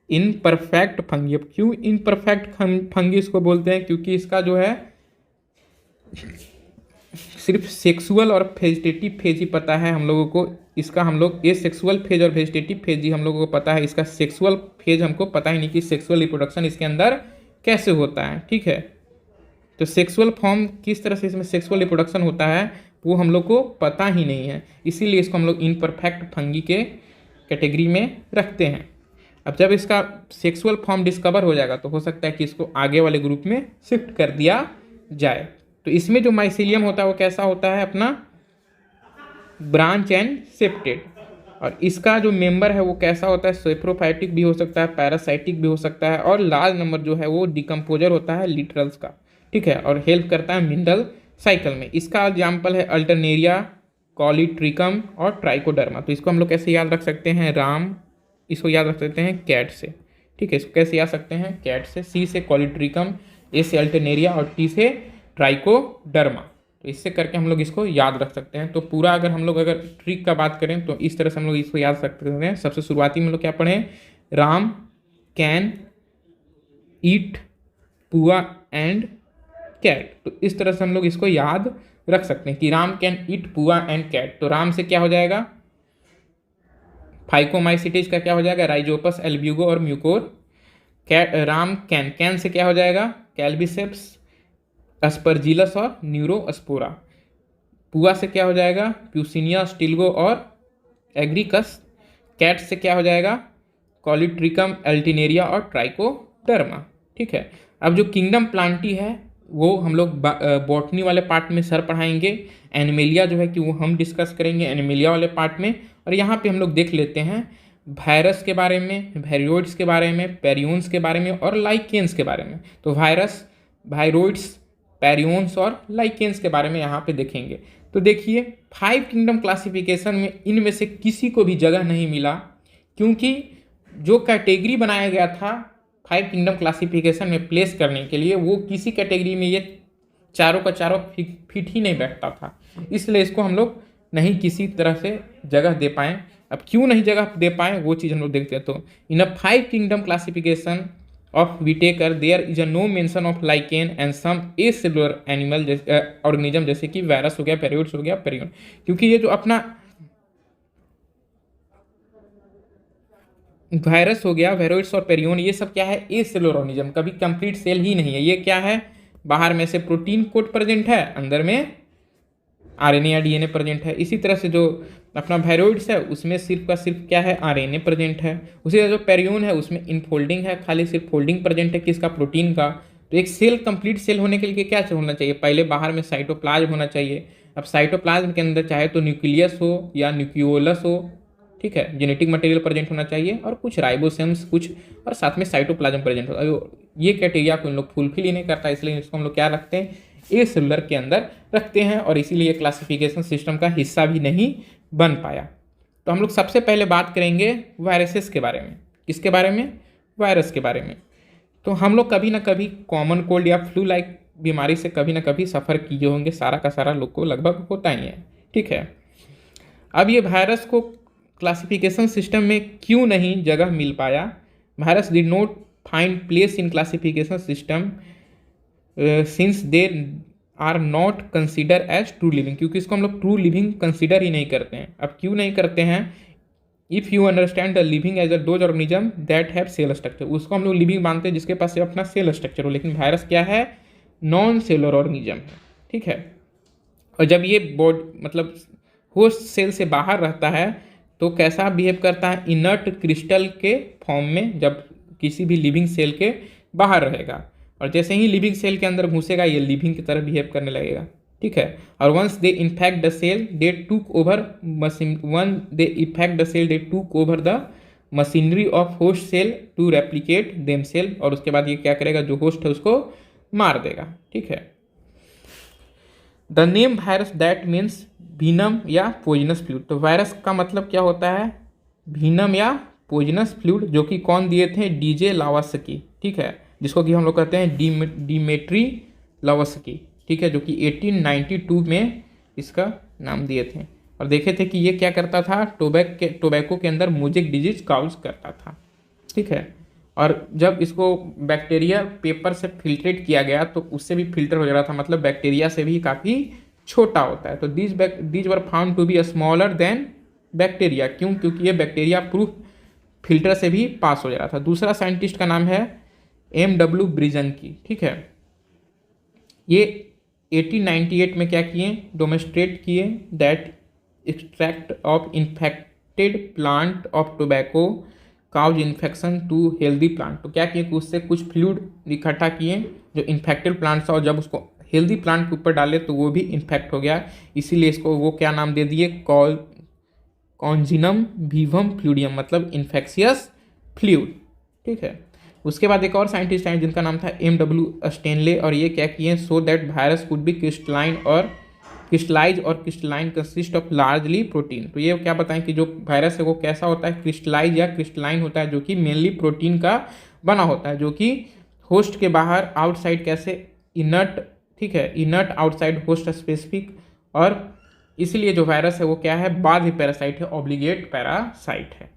Speaker 1: इनपरफेक्ट फंगी। अब क्यों इनपरफेक्ट फंगी इसको बोलते हैं, क्योंकि इसका जो है सिर्फ सेक्सुअल और वेजिटेटिव फेज ही पता है हम लोगों को। इसका हम लोग एसेक्सुअल फेज और वेजिटेटिव फेज ही हम लोगों को पता है, इसका सेक्सुअल फेज हमको पता ही नहीं कि सेक्सुअल रिप्रोडक्शन इसके अंदर कैसे होता है, ठीक है। तो सेक्सुअल फॉर्म किस तरह से इसमें सेक्सुअल रिप्रोडक्शन होता है वो हम लोग को पता ही नहीं है, इसीलिए इसको हम लोग इनपरफेक्ट फंगी के कैटेगरी में रखते हैं। अब जब इसका सेक्सुअल फॉर्म डिस्कवर हो जाएगा तो हो सकता है कि इसको आगे वाले ग्रुप में शिफ्ट कर दिया जाए। तो इसमें जो माइसेलियम होता है वो कैसा होता है, अपना ब्रांच एंड सेप्टेड। और इसका जो मेंबर है वो कैसा होता है, सेप्रोफाइटिक भी हो सकता है, पैरासाइटिक भी हो सकता है। और लार्ज नंबर जो है वो डिकम्पोजर होता है लिटरल्स का, ठीक है। और हेल्प करता है मिनरल साइकिल में। इसका एग्जाम्पल है अल्टरनेरिया, कॉलीट्रिकम और ट्राइकोडर्मा। तो इसको हम लोग कैसे याद रख सकते हैं, राम, इसको याद रख सकते हैं कैट से, ठीक है। इसको कैसे याद सकते हैं, कैट से। सी से कॉलीट्रिकम, ए से अल्टरनेरिया और टी से ट्राइकोडर्मा। तो इससे करके हम लोग इसको याद रख सकते हैं। तो पूरा अगर हम लोग अगर ट्रिक का बात करें तो इस तरह से हम लोग इसको याद रख सकते हैं। सबसे शुरुआती में हम लोग क्या पढ़े, राम कैन ईट पुआ एंड कैट। तो इस तरह से हम लोग इसको याद रख सकते हैं कि राम कैन ईट पुआ एंड कैट। तो राम से क्या हो जाएगा, फाइकोमाइसीटीज का क्या हो जाएगा, राइजोपस, एल्ब्यूगो और म्यूकोर। राम कैन से क्या हो जाएगा, कैल्बिसेप्स, अस्परजिलस और न्यूरोस्पोरा। पुआ से क्या हो जाएगा, प्यूसिनिया, स्टिल्गो और एग्रीकस। कैट से क्या हो जाएगा, कॉलीट्रिकम, अल्टिनेरिया और ट्राइकोडर्मा, ठीक है। अब जो किंगडम प्लांटी है वो हम लोग बॉटनी वाले पार्ट में सर पढ़ाएंगे। एनिमेलिया जो है कि वो हम डिस्कस करेंगे एनिमेलिया वाले पार्ट में। और यहाँ पे हम लोग देख लेते हैं वायरस के बारे में, वायरोइड्स के बारे में, पेरियोन्स के बारे में और लाइकेंस के बारे में। तो वायरस, वायरोइड्स, पेरियोन्स और लाइकेंस के बारे में यहाँ पे देखेंगे। तो देखिए 5 किंगडम क्लासिफिकेशन में इनमें से किसी को भी जगह नहीं मिला, क्योंकि जो कैटेगरी बनाया गया था 5 किंगडम क्लासिफिकेशन में प्लेस करने के लिए, वो किसी कैटेगरी में ये चारों का चारों फिट ही नहीं बैठता था, इसलिए इसको हम लोग नहीं किसी तरह से जगह दे पाएँ। अब क्यों नहीं जगह दे पाए वो चीज़ हम लोग देखते हैं। तो in a 5 kingdom classification of Whittaker there is a no mention of lichen and some acellular animal organism, जैसे कि वायरस हो गया, पेरियोड्स हो गया, पेरियोन। क्योंकि ये जो अपना वायरस हो गया, वायरोइड्स और पेरियोन, ये सब क्या है, एसेलुलर ऑर्गेनिज्म, कभी कंप्लीट सेल ही नहीं है। ये क्या है, बाहर में से प्रोटीन कोट प्रेजेंट है, अंदर में आरएनए या डीएनए प्रेजेंट है। इसी तरह से जो अपना वायरोइड्स है उसमें सिर्फ का सिर्फ क्या है, आरएनए प्रेजेंट है। उसी तरह जो पेरियोन है उसमें इनफोल्डिंग है, खाली सिर्फ फोल्डिंग प्रेजेंट है किसका, प्रोटीन का। तो एक सेल कंप्लीट सेल होने के लिए क्या होना चाहिए, पहले बाहर में साइटोप्लाज्म होना चाहिए। अब साइटोप्लाज्म के अंदर चाहे तो न्यूक्लियस हो या न्यूक्लियोलस हो, ठीक है, जेनेटिक मटेरियल प्रेजेंट होना चाहिए और कुछ राइबोसोम्स कुछ, और साथ में साइटोप्लाज्म प्रेजेंट हो। ये क्राइटेरिया को इन लोग फुलफिल ही नहीं करता, इसलिए इसको हम लोग क्या रखते हैं, ए सेलुलर के अंदर रखते हैं, और इसीलिए क्लासिफिकेशन सिस्टम का हिस्सा भी नहीं बन पाया। तो हम लोग सबसे पहले बात करेंगे वायरसेस के बारे में। किसके बारे में, वायरस के बारे में। तो हम लोग कभी ना कभी कॉमन कोल्ड या फ्लू लाइक बीमारी से कभी ना कभी सफ़र किए होंगे, सारा का सारा लोग को लगभग होता ही है, ठीक है। अब ये वायरस को क्लासिफिकेशन सिस्टम में क्यों नहीं जगह मिल पाया, virus did not find place in classification system since they are not consider as true living, क्योंकि इसको हम लोग ट्रू लिविंग कंसिडर ही नहीं करते हैं। अब क्यों नहीं करते हैं, if you understand the living as a those organism that have cell structure, उसको हम लोग लिविंग मानते हैं जिसके पास अपना सेल स्ट्रक्चर हो, लेकिन वायरस क्या है, नॉन सेलुलर ऑर्गेनिज्म है, ठीक है। और जब ये मतलब होस्ट सेल से बाहर रहता है तो कैसा बिहेव करता है, इनर्ट क्रिस्टल के फॉर्म में, जब किसी भी लिविंग सेल के बाहर रहेगा, और जैसे ही लिविंग सेल के अंदर घुसेगा ये लिविंग की तरह बिहेव करने लगेगा, ठीक है। और once they infect the cell they took over the machinery of host cell to replicate them cell, और उसके बाद ये क्या करेगा, जो होस्ट है उसको मार देगा, ठीक है। The name virus that means venom या पोइजनस फ्लूइड, तो वायरस का मतलब क्या होता है, भीनम या पोइजनस फ्लूइड, जो कि कौन दिए थे, डीजे लावास्की, ठीक है, जिसको कि हम लोग कहते हैं डिमेट्री लावास्की, ठीक है, जो कि 1892 में इसका नाम दिए थे। और देखे थे कि ये क्या करता था, टोबैको के अंदर मोजेक डिजीज काउज करता था, ठीक है। और जब इसको बैक्टीरिया पेपर से फिल्ट्रेट किया गया तो उससे भी फिल्टर हो जा रहा था, मतलब बैक्टीरिया से भी काफ़ी छोटा होता है। तो these were found to be smaller than bacteria, क्यों, क्योंकि ये बैक्टीरिया प्रूफ फिल्टर से भी पास हो जा रहा था। दूसरा साइंटिस्ट का नाम है M.W. ब्रिजनकी, ठीक है। ये 1898 में क्या किए, डेमोन्स्ट्रेट किए that extract of infected plant of tobacco cause infection to healthy plant. तो क्या किए कि उससे कुछ फ्लूइड इकट्ठा किए जो इन्फेक्टेड प्लांट था, और जब उसको हेल्दी प्लांट के ऊपर डाले तो वो भी इन्फेक्ट हो गया, इसीलिए इसको वो क्या नाम दे दिए, कॉन्जिनम वीवम फ्लूइडियम, मतलब इन्फेक्शियस फ्लूइड, ठीक है। उसके बाद एक और साइंटिस्ट हैं जिनका नाम था M.W. स्टेनले, और ये क्या किए, so that virus could be crystallize और crystalline consist of largely protein. तो ये क्या बताएं कि जो वायरस है वो कैसा होता है, क्रिस्टलाइज या क्रिस्टलाइन होता है, जो कि मेनली प्रोटीन का बना होता है, जो कि होस्ट के बाहर आउटसाइड कैसे इनर्ट, ठीक है, इनर्ट आउटसाइड होस्ट स्पेसिफिक, और इसलिए जो वायरस है वो क्या है, बाध्य पैरासाइट है, ऑब्लिगेट पैरासाइट है।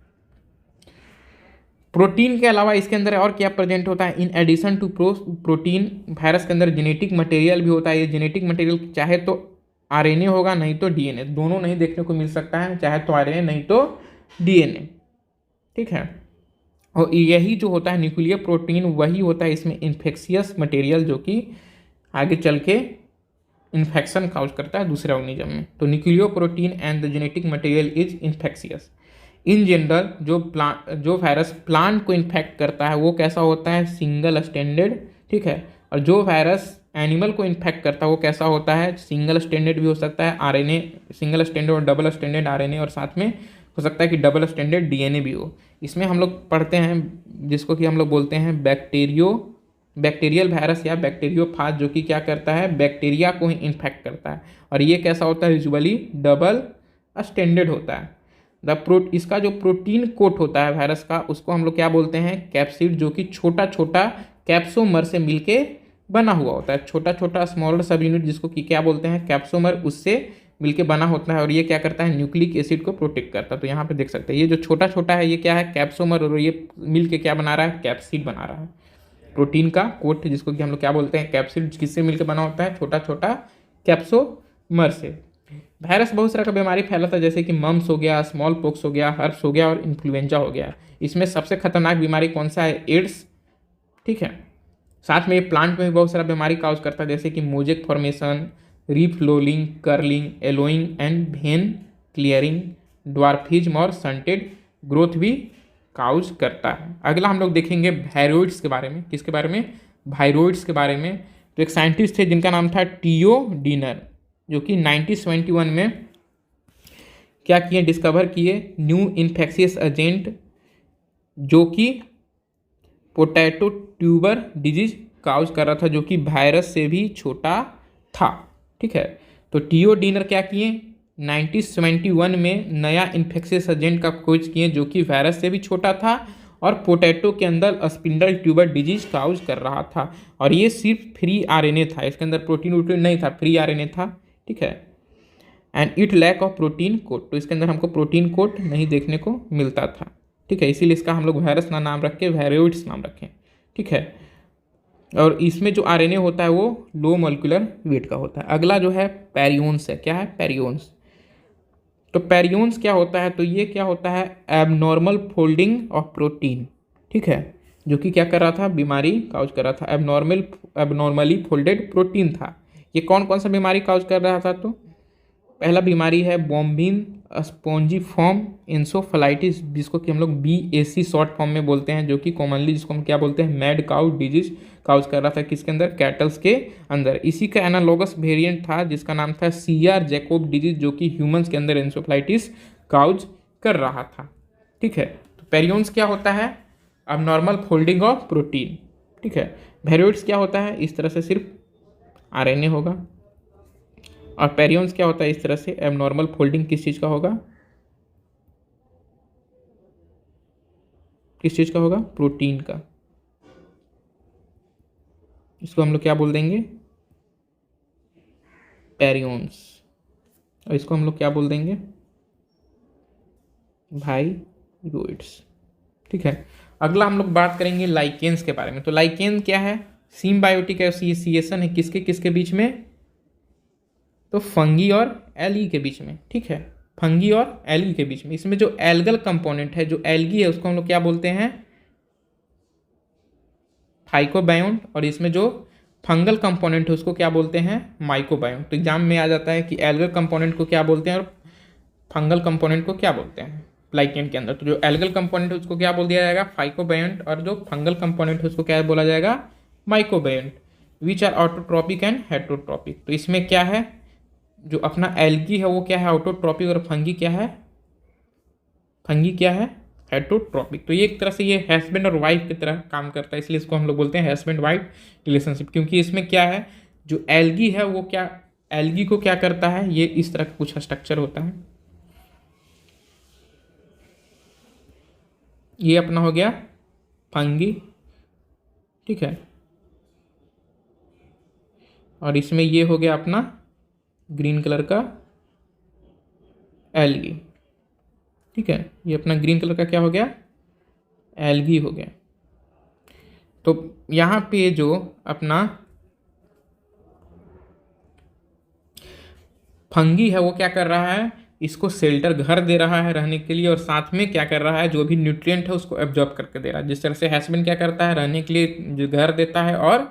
Speaker 1: प्रोटीन के अलावा इसके अंदर और क्या प्रेजेंट होता है, in addition to protein virus के अंदर जेनेटिक मटेरियल भी होता है। ये जेनेटिक मटेरियल चाहे तो आरएनए होगा, नहीं तो डीएनए, दोनों नहीं देखने को मिल सकता है, चाहे तो आरएनए नहीं तो डीएनए, ठीक है। और यही जो होता है न्यूक्लियर प्रोटीन, वही होता है इसमें इन्फेक्शियस मटेरियल, जो कि आगे चल के इन्फेक्शन काउज करता है दूसरे ऑर्गेनिज्म में। तो nuclear protein and the genetic material is infectious. In general जो वायरस प्लांट को इन्फेक्ट करता है वो कैसा होता है, सिंगल स्टैंडर्ड, ठीक है। और जो वायरस एनिमल को इन्फेक्ट करता है वो कैसा होता है, सिंगल स्टैंडर्ड भी हो सकता है, आरएनए सिंगल स्टैंडर्ड और डबल स्टैंडर्ड आरएनए, और साथ में हो सकता है कि डबल स्टैंडर्ड डीएनए भी हो। इसमें हम लोग पढ़ते हैं जिसको कि हम लोग बोलते हैं बैक्टीरियल वायरस या बैक्टीरियोफाज, जो कि क्या करता है, बैक्टीरिया को ही इन्फेक्ट करता है। और ये कैसा होता है, यूजुअली डबल स्टैंडर्ड होता है। इसका जो प्रोटीन कोट होता है वायरस का, उसको हम लोग क्या बोलते हैं, कैप्सिड, जो कि छोटा छोटा कैप्सोमर से मिलके बना हुआ होता है। छोटा छोटा स्मॉलर सब यूनिट जिसको कि क्या बोलते हैं, कैप्सोमर, उससे मिलके बना होता है। और ये क्या करता है, न्यूक्लिक एसिड को प्रोटेक्ट करता है। तो यहाँ पे देख सकते हैं ये जो छोटा छोटा है ये क्या है, कैप्सोमर, और ये मिलके क्या बना रहा है, कैप्सिड बना रहा है। प्रोटीन का कोट जिसको कि हम लोग क्या बोलते हैं, कैप्सिड, किससे मिलकर बना होता है, छोटा छोटा कैप्सोमर से। वायरस बहुत सारा का बीमारी फैलाता है, जैसे कि मम्स हो गया, स्मॉल पॉक्स हो गया, हर्प्स हो गया और इन्फ्लुएंजा हो गया। इसमें सबसे खतरनाक बीमारी कौन सा है, एड्स। ठीक है, साथ में ये प्लांट में भी बहुत सारा बीमारी काउज करता है, जैसे कि mosaic formation, leaf rolling, curling, yellowing and vein clearing, dwarfism और स्टंटेड ग्रोथ भी काउज करता है। अगला हम लोग देखेंगे वायरोइड्स के बारे में। किसके बारे में, वायरोइड्स के बारे में। तो एक साइंटिस्ट थे जिनका नाम था टीओ डीनर, जो कि 1971 में क्या किए, डिस्कवर किए न्यू इन्फेक्शियस एजेंट, जो कि पोटैटो ट्यूबर डिजीज काउज कर रहा था, जो कि वायरस से भी छोटा था। ठीक है, तो टीओ डीनर क्या किए, 1971 में नया इन्फेक्शियस एजेंट का खोज किए, जो कि वायरस से भी छोटा था और पोटैटो के अंदर स्पिंडल ट्यूबर डिजीज काउज कर रहा था। और ये सिर्फ फ्री आरएनए था, इसके अंदर प्रोटीन वोटीन नहीं था, फ्री आरएनए था। ठीक है, and it lack of protein coat, तो इसके अंदर हमको प्रोटीन कोट नहीं देखने को मिलता था। ठीक है, इसीलिए इसका हम लोग वायरस ना नाम रख के वायरोइड्स नाम रखें। ठीक है, और इसमें जो आरएनए होता है वो लो मॉलिक्यूलर वेट का होता है। अगला जो है पेरियोन्स है। क्या है, पेरियोन्स। तो पेरियोन्स क्या होता है, तो ये क्या होता है, एबनॉर्मल फोल्डिंग ऑफ प्रोटीन। ठीक है, जो कि क्या कर रहा था, बीमारी काउज कर रहा था, एबनॉर्मली फोल्डेड प्रोटीन था। ये कौन कौन सा बीमारी काउज कर रहा था, तो पहला बीमारी है बॉम्बिन स्पॉन्जिफॉर्म इंसोफलाइटिस, जिसको कि हम लोग BAC शॉर्ट फॉर्म में बोलते हैं, जो कि कॉमनली जिसको हम क्या बोलते हैं, मैड काउ डिजीज काउज कर रहा था। किसके अंदर, कैटल्स के अंदर। इसी का एनालॉगस वेरिएंट था जिसका नाम था CR जैकोब डिजीज, जो कि ह्यूमंस के अंदर इंसोफलाइटिस काउज कर रहा था। ठीक है, तो पेरियोन्स क्या होता है, अबनॉर्मल फोल्डिंग ऑफ प्रोटीन। ठीक है, वायरोइड्स क्या होता है, इस तरह से सिर्फ आरएनए होगा। और पेरियोन्स क्या होता है, इस तरह से एबनॉर्मल फोल्डिंग किस चीज़ का होगा, किस चीज़ का होगा, प्रोटीन का। इसको हम लोग क्या बोल देंगे, पेरियोन्स। और इसको हम लोग क्या बोल देंगे, वायरोइड्स। ठीक है, अगला हम लोग बात करेंगे लाइकेन्स के बारे में। तो लाइकेन क्या है, सिम्बायोटिक एसोसिएशन है किसके किसके बीच में, तो फंगी और एल्गी के बीच में। ठीक है, फंगी और एल्गी के बीच में। इसमें जो एल्गल कंपोनेंट है, जो एल्गी है, उसको हम लोग क्या बोलते हैं, फाइकोबायोन्ट। और इसमें जो फंगल कंपोनेंट है उसको क्या बोलते हैं, माइकोबायोन्ट। तो एग्जाम में आ जाता है कि एल्गल कंपोनेंट को क्या बोलते हैं और फंगल कंपोनेंट को क्या बोलते हैं लाइकेन के अंदर। तो जो एल्गल कंपोनेंट है उसको क्या बोल दिया जाएगा, फाइकोबायोन्ट, और जो फंगल कंपोनेंट है उसको क्या बोला जाएगा, mycobiont. Which are autotrophic and heterotrophic. तो इसमें क्या है, जो अपना एल्गी है वो क्या है, ऑटोट्रॉपिक, और फंगी क्या है, फंगी क्या है, हेटरोट्रॉपिक। तो ये एक तरह से ये हस्बैंड और वाइफ की तरह काम करता है, इसलिए इसको हम लोग बोलते हैं हस्बैंड वाइफ रिलेशनशिप। क्योंकि इसमें क्या है, जो एल्गी है वो क्या, एल्गी को क्या करता है, ये इस तरह का कुछ स्ट्रक्चर होता है। ये अपना हो गया फंगी। ठीक है, और इसमें ये हो गया अपना ग्रीन कलर का एल्गी। ठीक है, ये अपना ग्रीन कलर का क्या हो गया, एल्गी हो गया। तो यहाँ पे जो अपना फंगी है वो क्या कर रहा है, इसको शेल्टर, घर दे रहा है रहने के लिए, और साथ में क्या कर रहा है, जो भी न्यूट्रिएंट है उसको एब्जॉर्ब करके दे रहा है। जिस तरह से हस्बैंड क्या करता है, रहने के लिए जो घर देता है और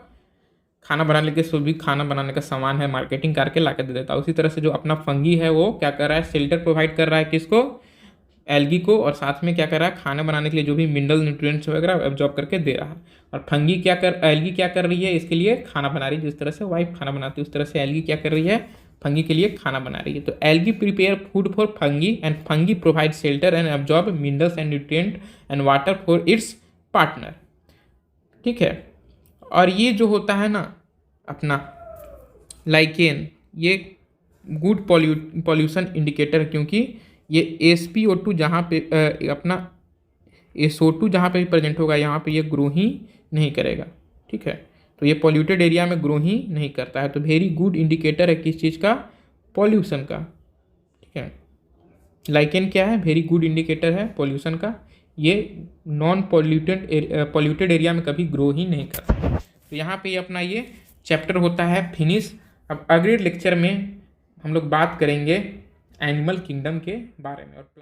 Speaker 1: खाना बनाने के, जो भी खाना बनाने का सामान है मार्केटिंग करके ला के दे देता है, उसी तरह से जो अपना फंगी है वो क्या कर रहा है, शेल्टर प्रोवाइड कर रहा है किसको, एल्गी को, और साथ में क्या कर रहा है, खाना बनाने के लिए जो भी मिनरल न्यूट्रिएंट्स वगैरह एब्जॉर्ब करके दे रहा है। और फंगी क्या कर, एल्गी क्या कर रही है, इसके लिए खाना बना रही है। जिस तरह से वाइफ खाना बनाती है उस तरह से एल्गी क्या कर रही है, फंगी के लिए खाना बना रही है। तो algae prepare food for fungi and fungi provide shelter and absorb minerals and nutrient and water for its partner. ठीक है, और ये जो होता है ना अपना लाइकेन, ये गुड पॉल्यूशन इंडिकेटर, क्योंकि ये SpO2 जहाँ पे अपना SO2 जहाँ पे भी प्रेजेंट होगा यहाँ पे ये ग्रो ही नहीं करेगा। ठीक है, तो ये पॉल्यूटेड एरिया में ग्रो ही नहीं करता है। तो वेरी गुड इंडिकेटर है किस चीज़ का? पॉल्यूशन का। ठीक है, लाइकेन क्या है? वेरी गुड इंडिकेटर है पॉल्यूशन का। ये नॉन पॉल्यूटेड एरिया में कभी ग्रो ही नहीं करता। तो यहाँ पे अपना ये चैप्टर होता है फिनिश। अब अगले लेक्चर में हम लोग बात करेंगे एनिमल किंगडम के बारे में और